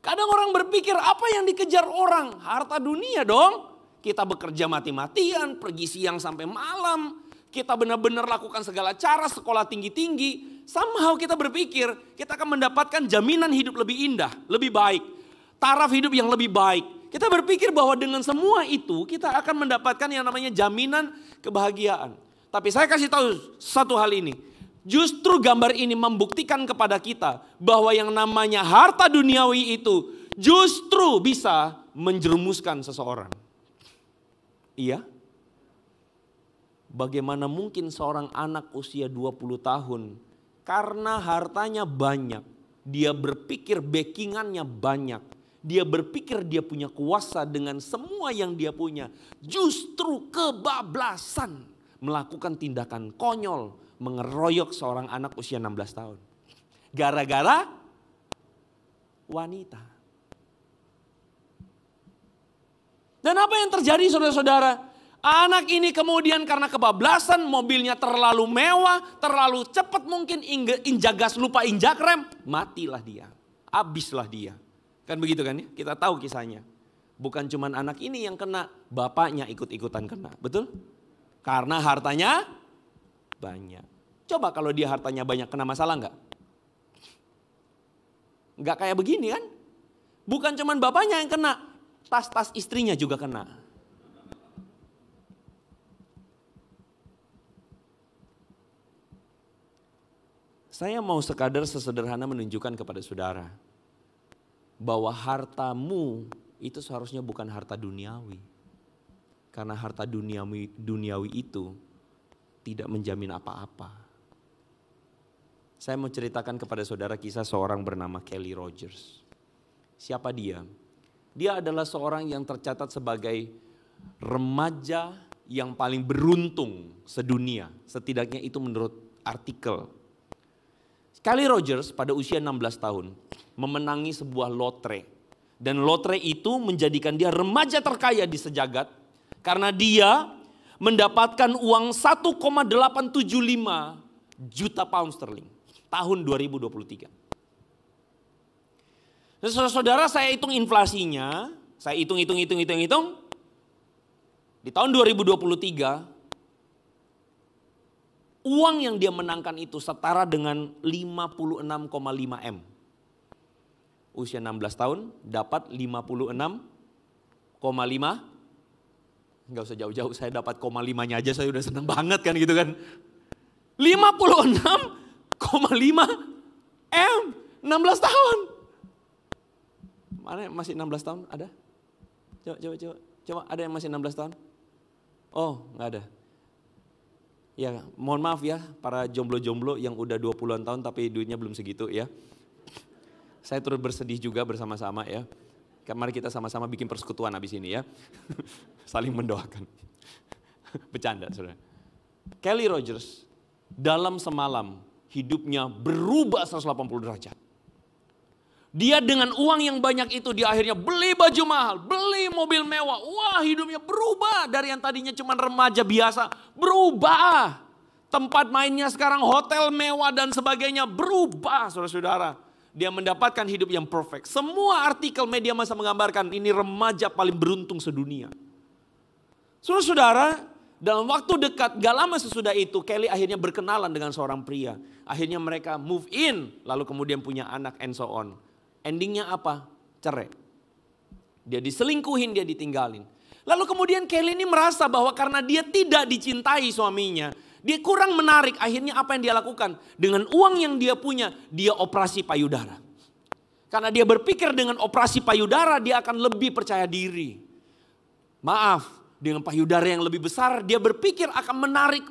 Kadang orang berpikir apa yang dikejar orang? Harta dunia dong. Kita bekerja mati-matian, pergi siang sampai malam. Kita benar-benar lakukan segala cara, sekolah tinggi-tinggi. Somehow kita berpikir kita akan mendapatkan jaminan hidup lebih indah, lebih baik. Taraf hidup yang lebih baik. Kita berpikir bahwa dengan semua itu kita akan mendapatkan yang namanya jaminan kebahagiaan. Tapi saya kasih tahu satu hal ini. Justru gambar ini membuktikan kepada kita bahwa yang namanya harta duniawi itu justru bisa menjerumuskan seseorang. Iya. bagaimana mungkin seorang anak usia 20 tahun karena hartanya banyak, dia berpikir backingannya banyak, dia berpikir dia punya kuasa dengan semua yang dia punya, justru kebablasan melakukan tindakan konyol, mengeroyok seorang anak usia 16 tahun. Gara-gara wanita. Dan apa yang terjadi saudara-saudara? Anak ini kemudian karena kebablasan, mobilnya terlalu mewah, terlalu cepat mungkin, injak gas lupa injak rem, matilah dia, habislah dia. Kan begitu kan ya, kita tahu kisahnya. Bukan cuma anak ini yang kena, bapaknya ikut-ikutan kena, betul? Karena hartanya banyak. Coba kalau dia hartanya banyak, kena masalah enggak? Enggak kayak begini kan? Bukan cuma bapaknya yang kena, tas-tas istrinya juga kena. Saya mau sekadar sesederhana menunjukkan kepada saudara bahwa hartamu itu seharusnya bukan harta duniawi. Karena harta duniawi itu tidak menjamin apa-apa. Saya mau ceritakan kepada saudara kisah seorang bernama Kelly Rogers. Siapa dia? Dia adalah seorang yang tercatat sebagai remaja yang paling beruntung sedunia. Setidaknya itu menurut artikel. Kelly Rogers pada usia 16 tahun memenangi sebuah lotre. Dan lotre itu menjadikan dia remaja terkaya di sejagat. Karena dia mendapatkan uang 1,875 juta pound sterling tahun 2023. Dan saudara, saya hitung inflasinya, saya hitung. Di tahun 2023, uang yang dia menangkan itu setara dengan 56,5 M. Usia 16 tahun dapat 56,5. Enggak usah jauh-jauh, saya dapat 0,5-nya aja saya udah seneng banget kan gitu kan. 56,5 M, 16 tahun. Mana masih 16 tahun? Ada? Coba ada yang masih 16 tahun? Oh, enggak ada. Ya, mohon maaf ya para jomblo-jomblo yang udah 20-an tahun tapi duitnya belum segitu ya. Saya turut bersedih juga bersama-sama ya. Mari kita sama-sama bikin persekutuan habis ini ya. Saling mendoakan. Bercanda saudara. Kelly Rogers dalam semalam hidupnya berubah 180 derajat. Dia dengan uang yang banyak itu dia akhirnya beli baju mahal, beli mobil mewah. Wah, hidupnya berubah dari yang tadinya cuma remaja biasa, berubah. Tempat mainnya sekarang hotel mewah dan sebagainya berubah saudara-saudara. Dia mendapatkan hidup yang perfect. Semua artikel media massa menggambarkan ini remaja paling beruntung sedunia. Saudara-saudara, dalam waktu dekat, gak lama sesudah itu Kelly akhirnya berkenalan dengan seorang pria. Akhirnya mereka move in, lalu kemudian punya anak and so on. Endingnya apa? Cerai. Dia diselingkuhin, dia ditinggalin. Lalu kemudian Kelly ini merasa bahwa karena dia tidak dicintai suaminya, dia kurang menarik. Akhirnya apa yang dia lakukan? Dengan uang yang dia punya, dia operasi payudara. Karena dia berpikir dengan operasi payudara dia akan lebih percaya diri. Maaf, dengan payudara yang lebih besar dia berpikir akan menarik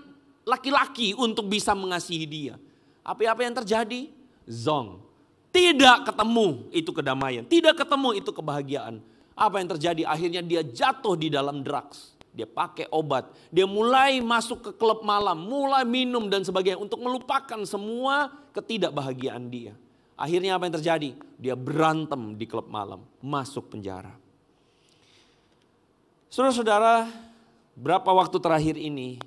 laki-laki untuk bisa mengasihi dia. Apa yang terjadi? Zong. Tidak ketemu itu kedamaian, tidak ketemu itu kebahagiaan. Apa yang terjadi? Akhirnya dia jatuh di dalam drugs. Dia pakai obat, dia mulai masuk ke klub malam, mulai minum dan sebagainya untuk melupakan semua ketidakbahagiaan dia. Akhirnya apa yang terjadi? Dia berantem di klub malam, masuk penjara. Saudara-saudara, berapa waktu terakhir ini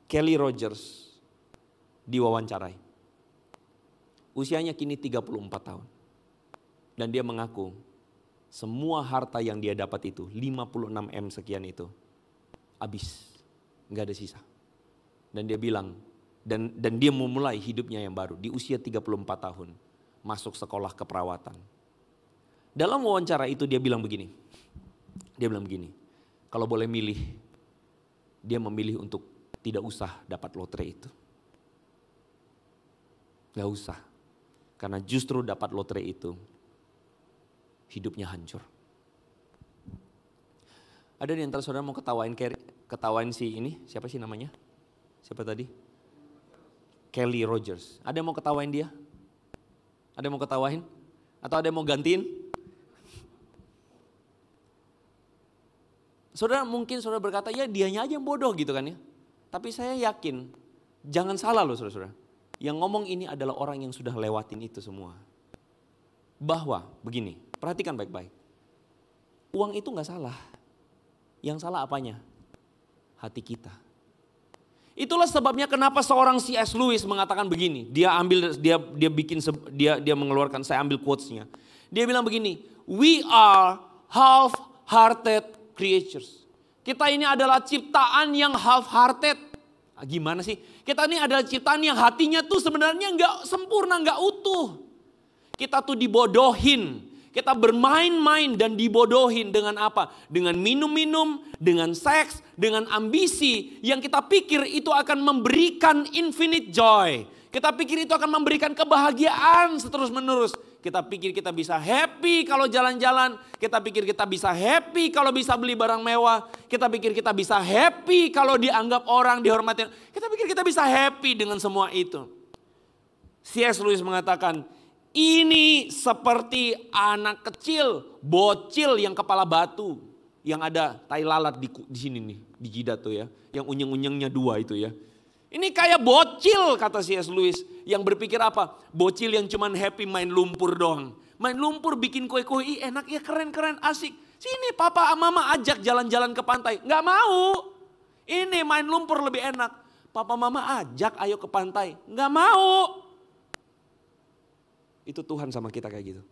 Kelly Rogers diwawancarai. Usianya kini 34 tahun. Dan dia mengaku semua harta yang dia dapat itu, 56 M sekian itu, habis, nggak ada sisa. Dan dia bilang, dan dia memulai hidupnya yang baru di usia 34 tahun, masuk sekolah keperawatan. Dalam wawancara itu dia bilang begini, kalau boleh milih, dia memilih untuk tidak usah dapat lotre itu. Gak usah, karena justru dapat lotre itu, hidupnya hancur. Ada di antara saudara mau ketawain si ini, siapa sih namanya? Siapa tadi? Kelly Rogers. Ada yang mau ketawain dia? Ada yang mau ketawain? Atau ada yang mau gantiin? Saudara mungkin saudara berkata, ya dianya aja yang bodoh gitu kan ya. Tapi saya yakin, jangan salah loh saudara-saudara. Yang ngomong ini adalah orang yang sudah lewatin itu semua. Bahwa begini, perhatikan baik-baik. Uang itu gak salah. Yang salah apanya? Hati kita. Itulah sebabnya kenapa seorang C.S. Lewis mengatakan begini. Dia mengeluarkan, saya ambil quotes-nya. Dia bilang begini, we are half-hearted creatures. Kita ini adalah ciptaan yang half-hearted. Gimana sih? Kita ini adalah ciptaan yang hatinya tuh sebenarnya gak sempurna, gak utuh. Kita tuh dibodohin. Kita bermain-main dan dibodohin dengan apa? Dengan minum-minum, dengan seks, dengan ambisi. Yang kita pikir itu akan memberikan infinite joy. Kita pikir itu akan memberikan kebahagiaan seterus-menerus. Kita pikir kita bisa happy kalau jalan-jalan. Kita pikir kita bisa happy kalau bisa beli barang mewah. Kita pikir kita bisa happy kalau dianggap orang, dihormati. Kita pikir kita bisa happy dengan semua itu. C.S. Lewis mengatakan, ini seperti anak kecil, bocil yang kepala batu. Yang ada tai lalat di sini nih, di jidat tuh ya. Yang unyeng-unyengnya 2 itu ya. Ini kayak bocil kata C.S. Lewis. Yang berpikir apa? Bocil yang cuman happy main lumpur doang. Main lumpur bikin kue-kue, enak ya, keren-keren, asik. Sini papa mama ajak jalan-jalan ke pantai. Gak mau. Ini main lumpur lebih enak. Papa mama ajak ayo ke pantai. Gak mau. Itu Tuhan sama kita kayak gitu.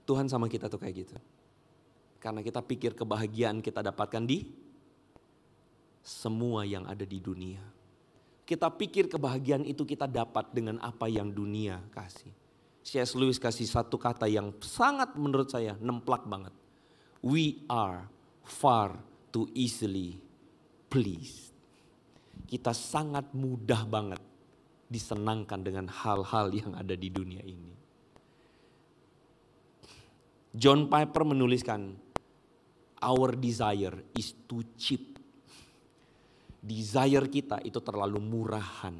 Tuhan sama kita tuh kayak gitu. Karena kita pikir kebahagiaan kita dapatkan di semua yang ada di dunia. Kita pikir kebahagiaan itu kita dapat dengan apa yang dunia kasih. C.S. Lewis kasih satu kata yang sangat menurut saya nemplak banget. We are far too easily pleased. Kita sangat mudah banget disenangkan dengan hal-hal yang ada di dunia ini. John Piper menuliskan, our desire is too cheap. Desire kita itu terlalu murahan.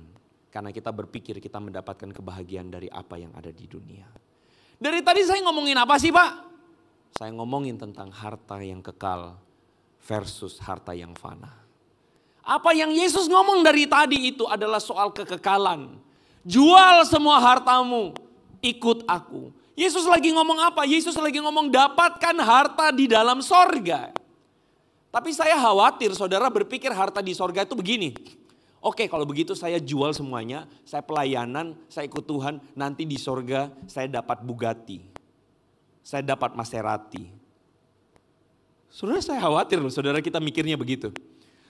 Karena kita berpikir kita mendapatkan kebahagiaan dari apa yang ada di dunia. Dari tadi saya ngomongin apa sih Pak? Saya ngomongin tentang harta yang kekal versus harta yang fana. Apa yang Yesus ngomong dari tadi itu adalah soal kekekalan. Jual semua hartamu, ikut aku. Yesus lagi ngomong apa? Yesus lagi ngomong dapatkan harta di dalam sorga. Tapi saya khawatir saudara berpikir harta di sorga itu begini. Oke kalau begitu saya jual semuanya, saya pelayanan, saya ikut Tuhan. Nanti di sorga saya dapat Bugatti. Saya dapat Maserati. Saudara saya khawatir loh saudara kita mikirnya begitu.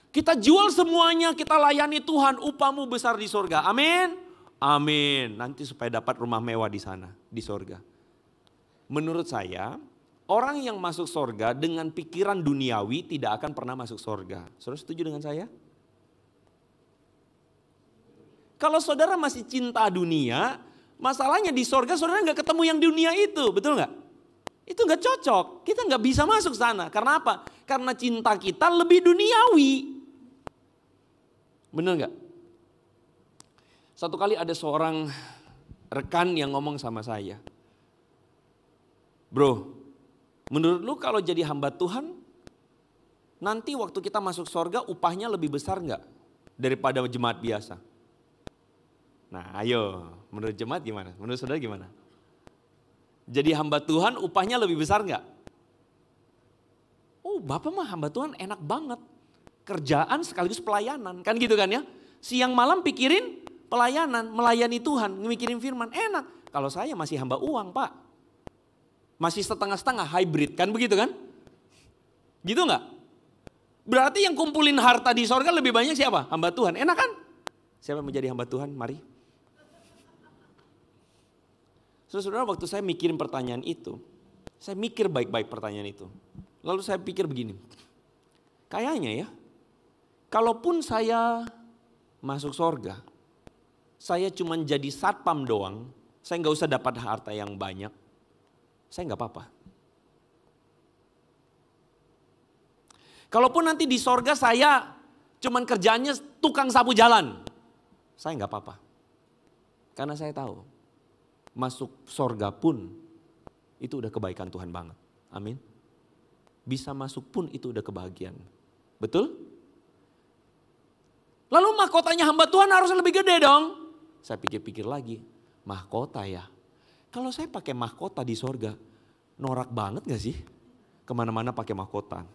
Kita jual semuanya, kita layani Tuhan, upahmu besar di sorga. Amin. Amin. Nanti supaya dapat rumah mewah di sana, di sorga. Menurut saya, orang yang masuk sorga dengan pikiran duniawi tidak akan pernah masuk sorga. Saudara setuju dengan saya? Kalau saudara masih cinta dunia, masalahnya di sorga saudara gak ketemu yang dunia itu, betul gak? Itu gak cocok, kita gak bisa masuk sana. Karena apa? Karena cinta kita lebih duniawi. Bener gak? Satu kali ada seorang rekan yang ngomong sama saya. Bro, menurut lu kalau jadi hamba Tuhan, nanti waktu kita masuk sorga upahnya lebih besar gak daripada jemaat biasa? Nah ayo, menurut jemaat gimana? Menurut saudara gimana? Jadi hamba Tuhan upahnya lebih besar gak? Oh Bapak mah hamba Tuhan enak banget. Kerjaan sekaligus pelayanan, kan gitu kan ya? Siang malam pikirin pelayanan, melayani Tuhan, mikirin firman, enak. Kalau saya masih hamba uang Pak. Masih setengah-setengah hybrid, kan begitu kan? Gitu gak? Berarti yang kumpulin harta di sorga lebih banyak siapa? Hamba Tuhan, enak kan? Siapa yang menjadi hamba Tuhan? Mari. Saudara, waktu saya mikirin pertanyaan itu, saya mikir baik-baik pertanyaan itu. Lalu saya pikir begini, kayaknya ya, kalaupun saya masuk sorga, saya cuma jadi satpam doang, saya gak usah dapat harta yang banyak, saya gak apa-apa. Kalaupun nanti di sorga saya cuman kerjaannya tukang sapu jalan, saya nggak apa-apa. Karena saya tahu masuk sorga pun itu udah kebaikan Tuhan banget. Amin. Bisa masuk pun itu udah kebahagiaan. Betul? Lalu mahkotanya hamba Tuhan harus lebih gede dong. Saya pikir-pikir lagi, mahkota ya. Kalau saya pakai mahkota di sorga, norak banget gak sih? Kemana-mana pakai mahkota.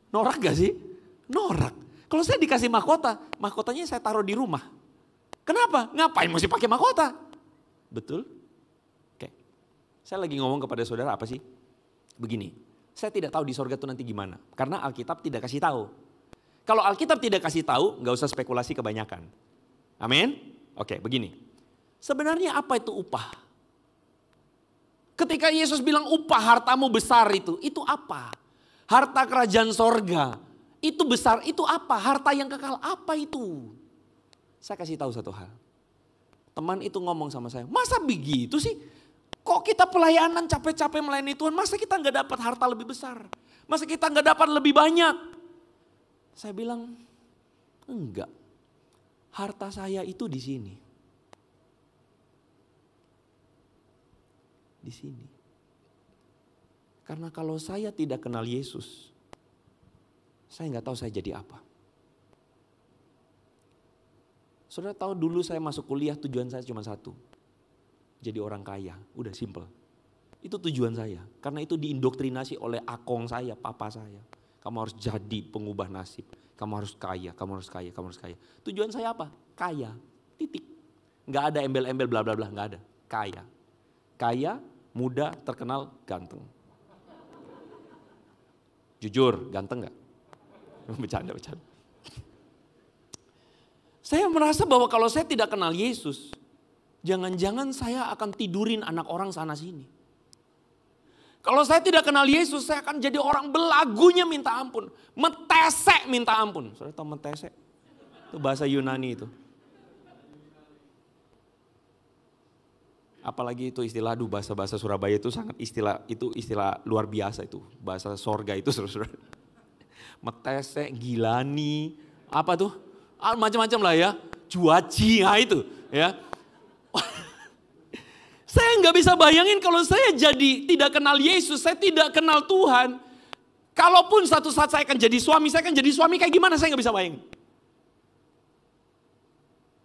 Norak gak sih? Norak. Kalau saya dikasih mahkota, mahkotanya saya taruh di rumah. Kenapa? Ngapain mesti pakai mahkota? Betul? Oke. Saya lagi ngomong kepada saudara apa sih? Begini, saya tidak tahu di sorga itu nanti gimana. Karena Alkitab tidak kasih tahu. Kalau Alkitab tidak kasih tahu, gak usah spekulasi kebanyakan. Amin? Oke, begini. Sebenarnya apa itu upah? Ketika Yesus bilang upah hartamu besar itu apa? Harta kerajaan sorga, itu besar, itu apa? Harta yang kekal, apa itu? Saya kasih tahu satu hal. Teman itu ngomong sama saya, masa begitu sih? Kok kita pelayanan capek-capek melayani Tuhan, masa kita nggak dapat harta lebih besar? Masa kita nggak dapat lebih banyak? Saya bilang, enggak. Harta saya itu di sini. Di sini. Karena kalau saya tidak kenal Yesus, saya nggak tahu saya jadi apa. Saudara tahu dulu saya masuk kuliah tujuan saya cuma satu. Jadi orang kaya, udah simple. Itu tujuan saya. Karena itu diindoktrinasi oleh akong saya, papa saya. Kamu harus jadi pengubah nasib. Kamu harus kaya, kamu harus kaya, kamu harus kaya. Tujuan saya apa? Kaya, titik. Nggak ada embel-embel bla bla bla, nggak ada. Kaya. Kaya, muda, terkenal, ganteng. Jujur, ganteng gak? Bercanda. Saya merasa bahwa kalau saya tidak kenal Yesus, jangan-jangan saya akan tidurin anak orang sana sini. Kalau saya tidak kenal Yesus, saya akan jadi orang belagunya minta ampun. Metesek minta ampun. Saudara tahu metesek? Itu bahasa Yunani itu. Apalagi itu istilah, bahasa Surabaya itu sangat istilah luar biasa itu. Bahasa sorga itu saudara. Metesek, gilani, apa tuh? Macam-macam lah ya. Cuaci, nah itu ya. Saya nggak bisa bayangin kalau saya jadi tidak kenal Yesus, saya tidak kenal Tuhan. Kalaupun satu saat saya akan jadi suami, saya akan jadi suami kayak gimana saya nggak bisa bayangin.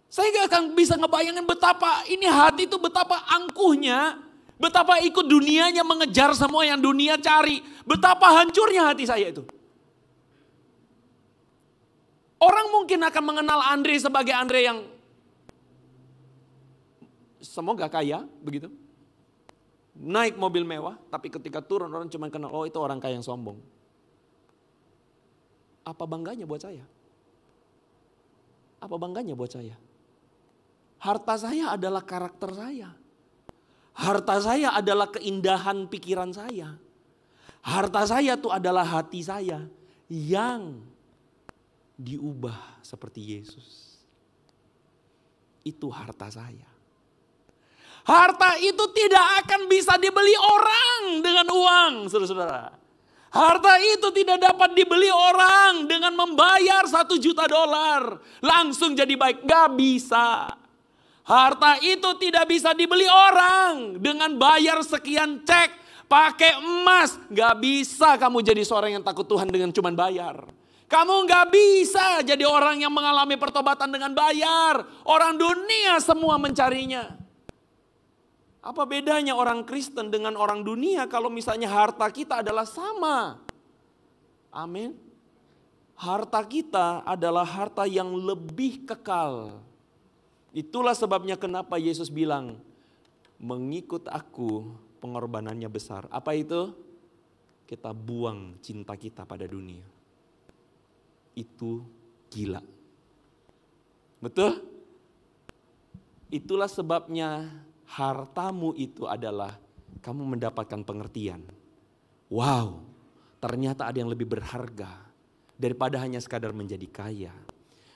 Saya nggak akan bisa ngebayangin betapa ini hati itu betapa angkuhnya, betapa ikut dunianya mengejar semua yang dunia cari, betapa hancurnya hati saya itu. Orang mungkin akan mengenal Andre sebagai Andre yang semoga kaya, begitu. Naik mobil mewah, tapi ketika turun orang cuma kenal, oh itu orang kaya yang sombong. Apa bangganya buat saya? Apa bangganya buat saya? Harta saya adalah karakter saya. Harta saya adalah keindahan pikiran saya. Harta saya itu adalah hati saya yang diubah seperti Yesus. Itu harta saya. Harta itu tidak akan bisa dibeli orang dengan uang, saudara-saudara. Harta itu tidak dapat dibeli orang dengan membayar $1 juta. Langsung jadi baik, gak bisa. Harta itu tidak bisa dibeli orang dengan bayar sekian cek, pakai emas. Gak bisa kamu jadi seorang yang takut Tuhan dengan cuman bayar. Kamu gak bisa jadi orang yang mengalami pertobatan dengan bayar. Orang dunia semua mencarinya. Apa bedanya orang Kristen dengan orang dunia kalau misalnya harta kita adalah sama? Amin. Harta kita adalah harta yang lebih kekal. Itulah sebabnya kenapa Yesus bilang, mengikut aku pengorbanannya besar. Apa itu? Kita buang cinta kita pada dunia. Itu gila. Betul? Itulah sebabnya hartamu itu adalah kamu mendapatkan pengertian. Wow, ternyata ada yang lebih berharga daripada hanya sekadar menjadi kaya.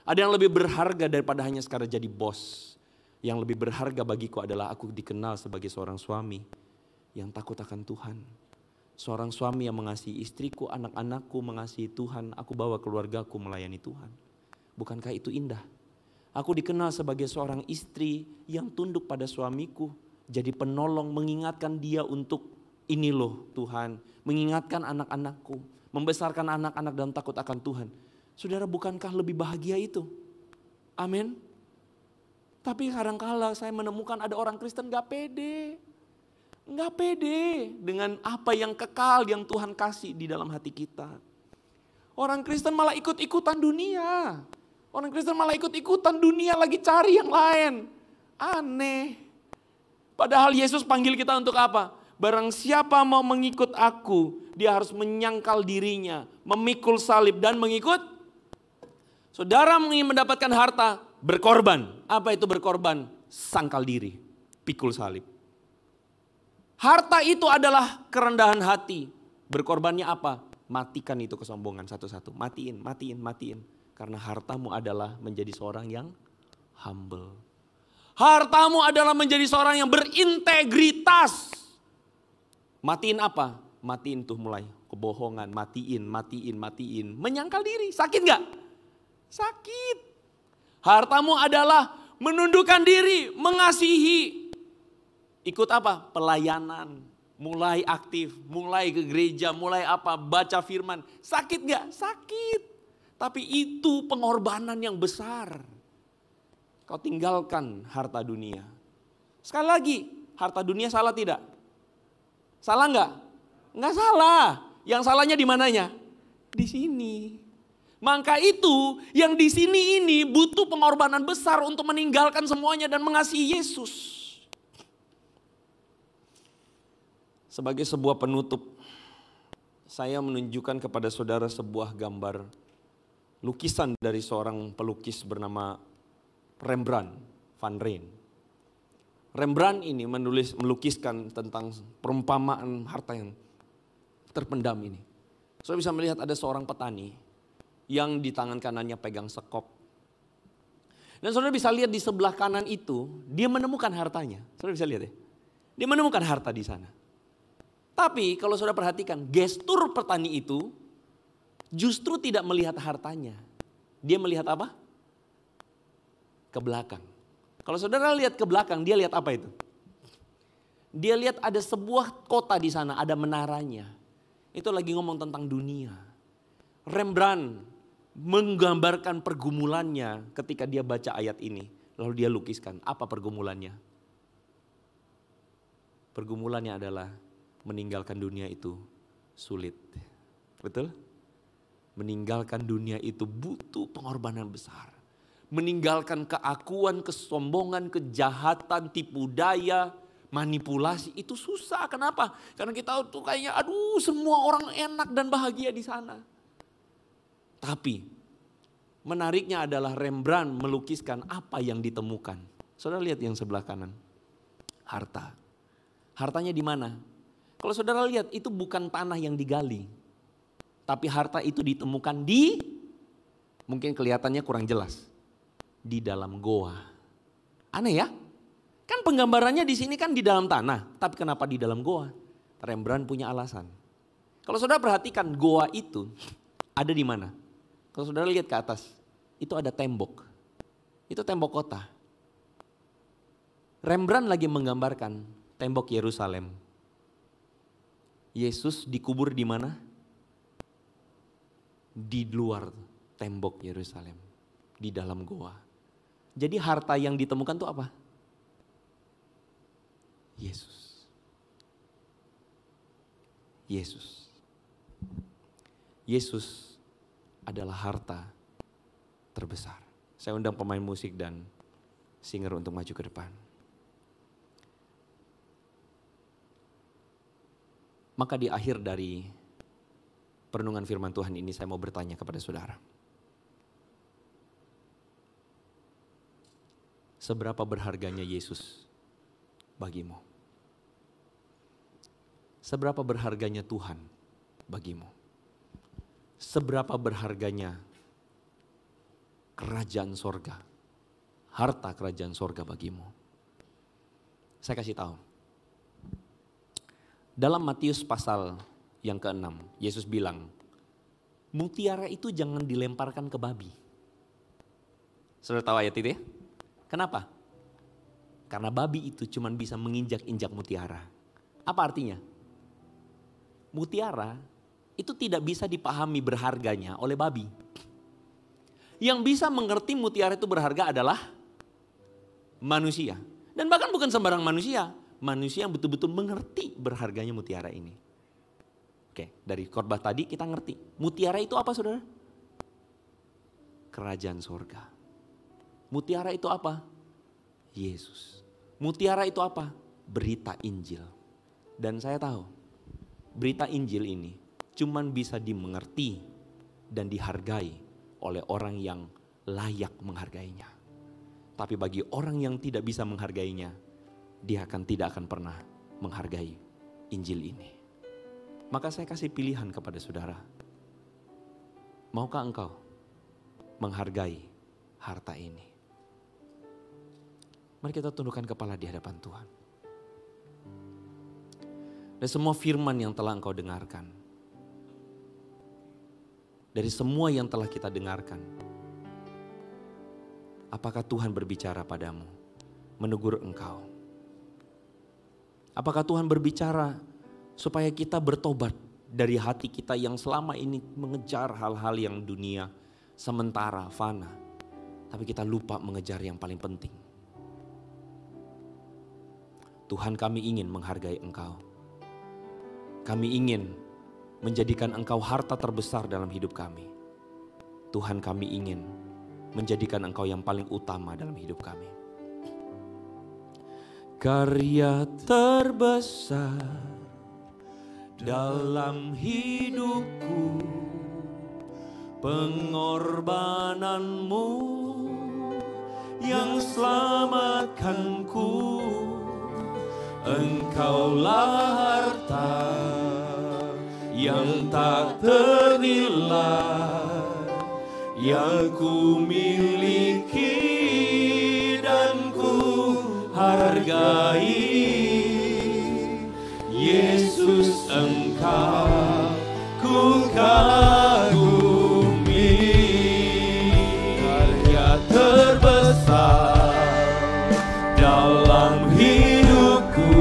Ada yang lebih berharga daripada hanya sekadar jadi bos. Yang lebih berharga bagiku adalah aku dikenal sebagai seorang suami yang takut akan Tuhan. Seorang suami yang mengasihi istriku, anak-anakku, mengasihi Tuhan, aku bawa keluargaku melayani Tuhan. Bukankah itu indah? Aku dikenal sebagai seorang istri yang tunduk pada suamiku, jadi penolong, mengingatkan dia untuk ini loh Tuhan, mengingatkan anak-anakku, membesarkan anak-anak dalam takut akan Tuhan. Saudara, bukankah lebih bahagia itu? Amin. Tapi kadang-kala saya menemukan ada orang Kristen gak pede. Gak pede dengan apa yang kekal yang Tuhan kasih di dalam hati kita. Orang Kristen malah ikut-ikutan dunia. Orang Kristen malah ikut-ikutan dunia, lagi cari yang lain. Aneh. Padahal Yesus panggil kita untuk apa? Barang siapa mau mengikut aku, dia harus menyangkal dirinya, memikul salib dan mengikut. Saudara ingin mendapatkan harta, berkorban. Apa itu berkorban? Sangkal diri, pikul salib. Harta itu adalah kerendahan hati. Berkorbannya apa? Matikan itu kesombongan satu-satu. Matiin. Karena hartamu adalah menjadi seorang yang humble. Hartamu adalah menjadi seorang yang berintegritas. Matiin apa? Matiin tuh mulai kebohongan, matiin. Menyangkal diri, sakit gak? Sakit. Hartamu adalah menundukkan diri, mengasihi. Ikut apa? Pelayanan. Mulai aktif, mulai ke gereja, mulai apa? Baca firman. Sakit gak? Sakit. Tapi itu pengorbanan yang besar. Kau tinggalkan harta dunia. Sekali lagi, harta dunia salah tidak? Salah enggak? Enggak salah. Yang salahnya di mananya? Di sini. Maka itu yang di sini ini butuh pengorbanan besar untuk meninggalkan semuanya dan mengasihi Yesus. Sebagai sebuah penutup, saya menunjukkan kepada saudara sebuah gambar lukisan dari seorang pelukis bernama Rembrandt van Rijn. Rembrandt ini melukiskan tentang perumpamaan harta yang terpendam ini. Saudara bisa melihat ada seorang petani yang di tangan kanannya pegang sekop. Dan saudara bisa lihat di sebelah kanan itu, dia menemukan hartanya. Saudara bisa lihat ya, dia menemukan harta di sana. Tapi kalau saudara perhatikan, gestur petani itu justru tidak melihat hartanya. Dia melihat apa? Ke belakang. Kalau saudara lihat ke belakang, dia lihat apa itu? Dia lihat ada sebuah kota di sana, ada menaranya. Itu lagi ngomong tentang dunia. Rembrandt menggambarkan pergumulannya ketika dia baca ayat ini. Lalu dia lukiskan, apa pergumulannya? Pergumulannya adalah meninggalkan dunia itu sulit. Betul? Meninggalkan dunia itu butuh pengorbanan besar. Meninggalkan keakuan, kesombongan, kejahatan, tipu daya, manipulasi itu susah. Kenapa? Karena kita tuh kayaknya aduh semua orang enak dan bahagia di sana. Tapi menariknya adalah Rembrandt melukiskan apa yang ditemukan. Saudara lihat yang sebelah kanan. Harta. Hartanya di mana? Kalau saudara lihat itu bukan tanah yang digali. Tapi harta itu ditemukan di, mungkin kelihatannya kurang jelas, di dalam goa. Aneh ya? Kan penggambarannya di sini kan di dalam tanah, tapi kenapa di dalam goa? Rembrandt punya alasan. Kalau saudara perhatikan goa itu ada di mana? Kalau saudara lihat ke atas, itu ada tembok. Itu tembok kota. Rembrandt lagi menggambarkan tembok Yerusalem. Yesus dikubur di mana? Di luar tembok Yerusalem, di dalam goa. Jadi harta yang ditemukan itu apa? Yesus. Yesus. Yesus adalah harta terbesar. Saya undang pemain musik dan singer untuk maju ke depan. Maka di akhir dari perenungan firman Tuhan ini saya mau bertanya kepada saudara. Seberapa berharganya Yesus bagimu? Seberapa berharganya Tuhan bagimu? Seberapa berharganya kerajaan sorga, harta kerajaan sorga bagimu? Saya kasih tahu. Dalam Matius pasal Yang keenam, Yesus bilang, mutiara itu jangan dilemparkan ke babi. Saudara tahu ayat itu ya? Kenapa? Karena babi itu cuma bisa menginjak-injak mutiara. Apa artinya? Mutiara itu tidak bisa dipahami berharganya oleh babi. Yang bisa mengerti mutiara itu berharga adalah manusia. Dan bahkan bukan sembarang manusia. Manusia yang betul-betul mengerti berharganya mutiara ini. Oke, dari khotbah tadi kita ngerti. Mutiara itu apa saudara? Kerajaan sorga. Mutiara itu apa? Yesus. Mutiara itu apa? Berita Injil. Dan saya tahu berita Injil ini cuman bisa dimengerti dan dihargai oleh orang yang layak menghargainya. Tapi bagi orang yang tidak bisa menghargainya, dia tidak akan pernah menghargai Injil ini. Maka saya kasih pilihan kepada saudara. Maukah engkau menghargai harta ini? Mari kita tundukkan kepala di hadapan Tuhan. Dan semua firman yang telah engkau dengarkan, dari semua yang telah kita dengarkan, apakah Tuhan berbicara padamu, menegur engkau? Apakah Tuhan berbicara supaya kita bertobat dari hati kita yang selama ini mengejar hal-hal yang dunia, sementara, fana. Tapi kita lupa mengejar yang paling penting. Tuhan, kami ingin menghargai Engkau. Kami ingin menjadikan Engkau harta terbesar dalam hidup kami. Tuhan, kami ingin menjadikan Engkau yang paling utama dalam hidup kami. Karya terbesar dalam hidupku, pengorbananmu yang selamatkanku. Engkaulah harta yang tak ternilai, yang ku miliki dan ku hargai. Yesus, Engkau ku kagumi. Karya terbesar dalam hidupku,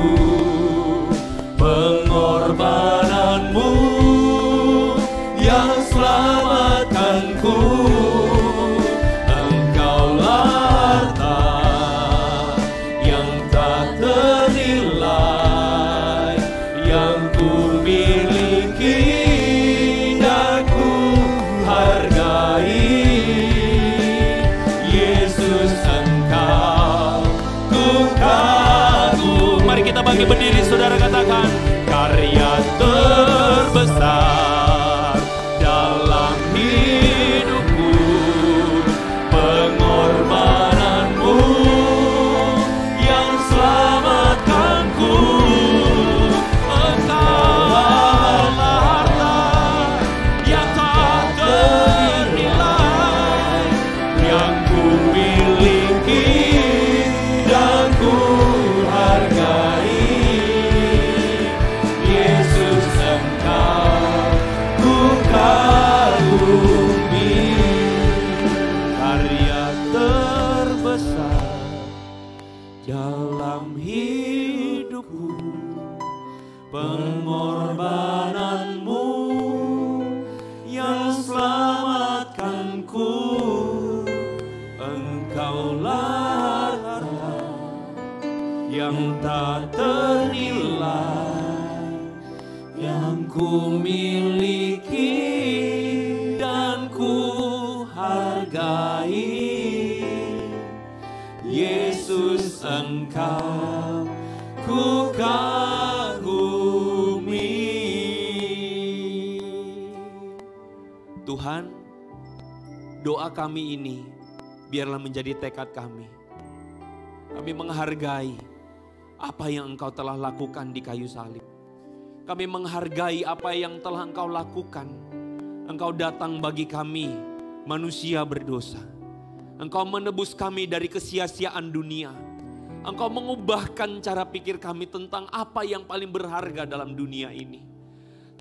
pengorbananmu yang selamatkanku. Engkaulah harta yang tak ternilai, yang ku miliki dan ku hargai. Yesus, Engkau ku kagumi. Mari kita bangkit berdiri, saudara, katakan, karya terbesar dalam hidupku, pengorbananmu yang selamatkanku. Engkaulah harta yang tak ternilai, yang ku miliki dan ku hargai. Yesus, Engkau ku kagumi. Karya terbesar dalam hidupku, pengorbananmu yang selamatkanku. Engkaulah harta yang tak ternilai, yang ku miliki dan ku hargai. Yesus, Engkau ku kagumi. Tuhan, doa kami ini biarlah menjadi tekad kami. Kami menghargai apa yang Engkau telah lakukan di kayu salib. Kami menghargai apa yang telah Engkau lakukan. Engkau datang bagi kami, manusia berdosa. Engkau menebus kami dari kesia-siaan dunia. Engkau mengubahkan cara pikir kami tentang apa yang paling berharga dalam dunia ini.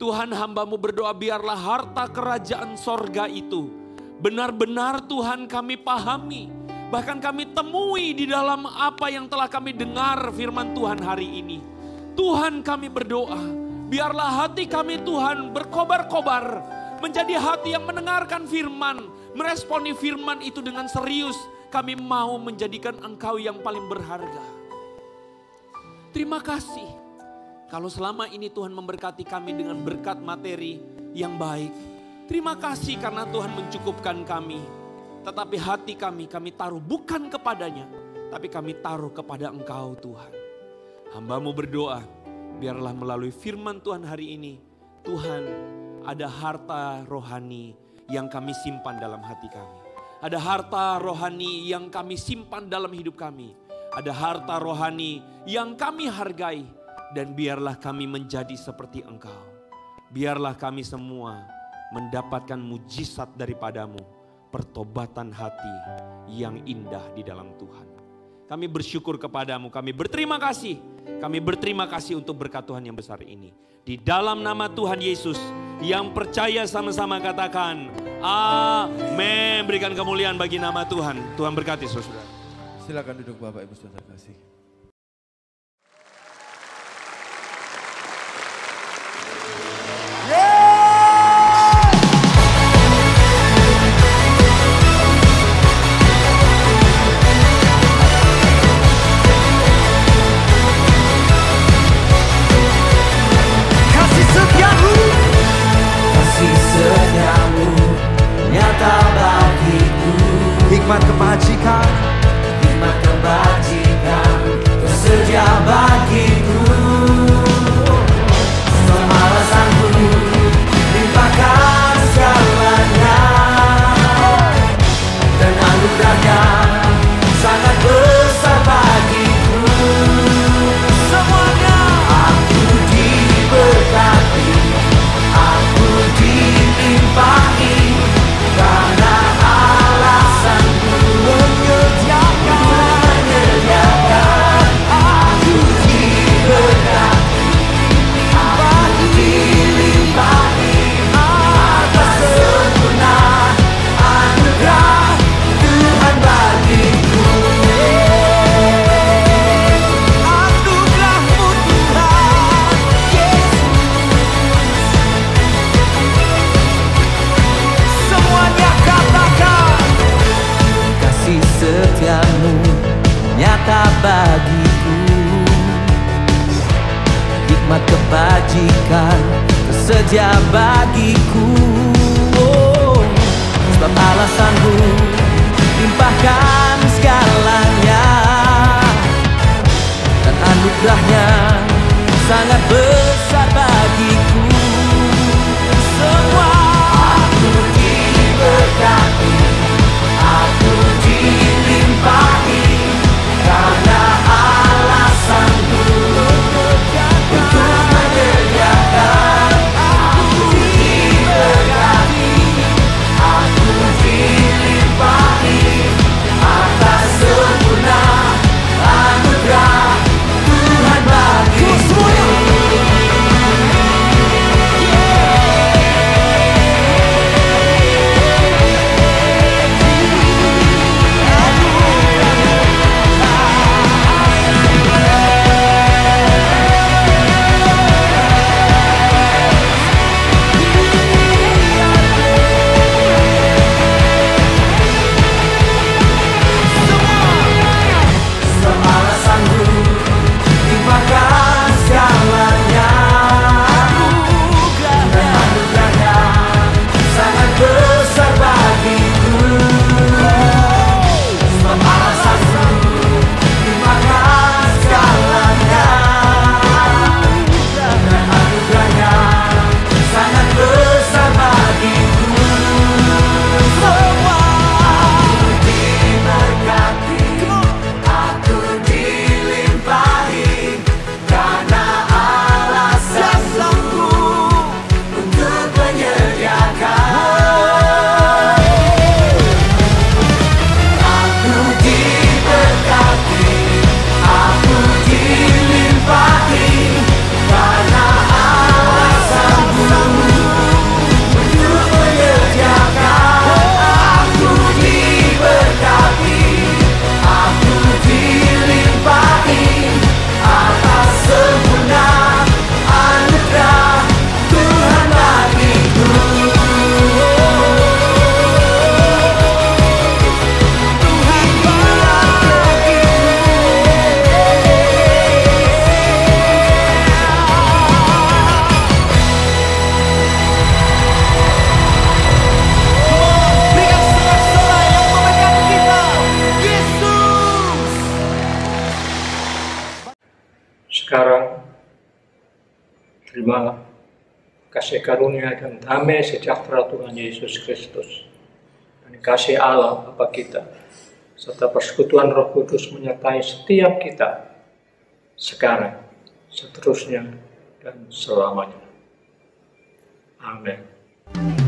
Tuhan, hamba-Mu berdoa biarlah harta kerajaan sorga itu benar-benar Tuhan kami pahami. Bahkan kami temui di dalam apa yang telah kami dengar firman Tuhan hari ini. Tuhan, kami berdoa biarlah hati kami Tuhan berkobar-kobar. Menjadi hati yang mendengarkan firman, meresponi firman itu dengan serius. Kami mau menjadikan Engkau yang paling berharga. Terima kasih. Kalau selama ini Tuhan memberkati kami dengan berkat materi yang baik. Terima kasih karena Tuhan mencukupkan kami. Tetapi hati kami taruh bukan kepadanya. Tapi kami taruh kepada Engkau Tuhan. Hamba-Mu berdoa, biarlah melalui firman Tuhan hari ini. Tuhan, ada harta rohani yang kami simpan dalam hati kami. Ada harta rohani yang kami simpan dalam hidup kami. Ada harta rohani yang kami hargai. Dan biarlah kami menjadi seperti Engkau. Biarlah kami semua mendapatkan mujizat daripada-Mu. Pertobatan hati yang indah di dalam Tuhan. Kami bersyukur kepada-Mu, kami berterima kasih. Kami berterima kasih untuk berkat Tuhan yang besar ini. Di dalam nama Tuhan Yesus, yang percaya sama-sama katakan, amin. Berikan kemuliaan bagi nama Tuhan. Tuhan berkati saudara. Silakan duduk Bapak Ibu Saudara kasih. Hikmat kebajikan, hikmat kebajikan tersedia bagiku. Semua alasanku limpahkan segalanya, dan anugerahnya sangat besar bagiku. Semuanya aku diberkati, aku dilimpahi, karena alasanku menyediakan, aku diberkati, aku dilimpahi, atas sempurna anugerah Tuhan bagiku. Anugerah-Mu Tuhan Yesus, semuanya katakan. Kasih setia-Mu nyata bagiku, hikmat kebajikan tersedia bagiku. Oh, sebab alasanku limpahkan segalanya, dan anugerahnya sangat besar bagiku. Semua aku diberkati, aku dilimpahi, karena alasanku untuk menyediakan. Aku diberkati, aku dilimpahi, atas sempurna anugerah Tuhan bagiku. kasih karunia dan damai sejahtera Tuhan Yesus Kristus, dan kasih Allah Bapa kita, serta persekutuan Roh Kudus menyertai setiap kita, sekarang, seterusnya, dan selamanya. Amin.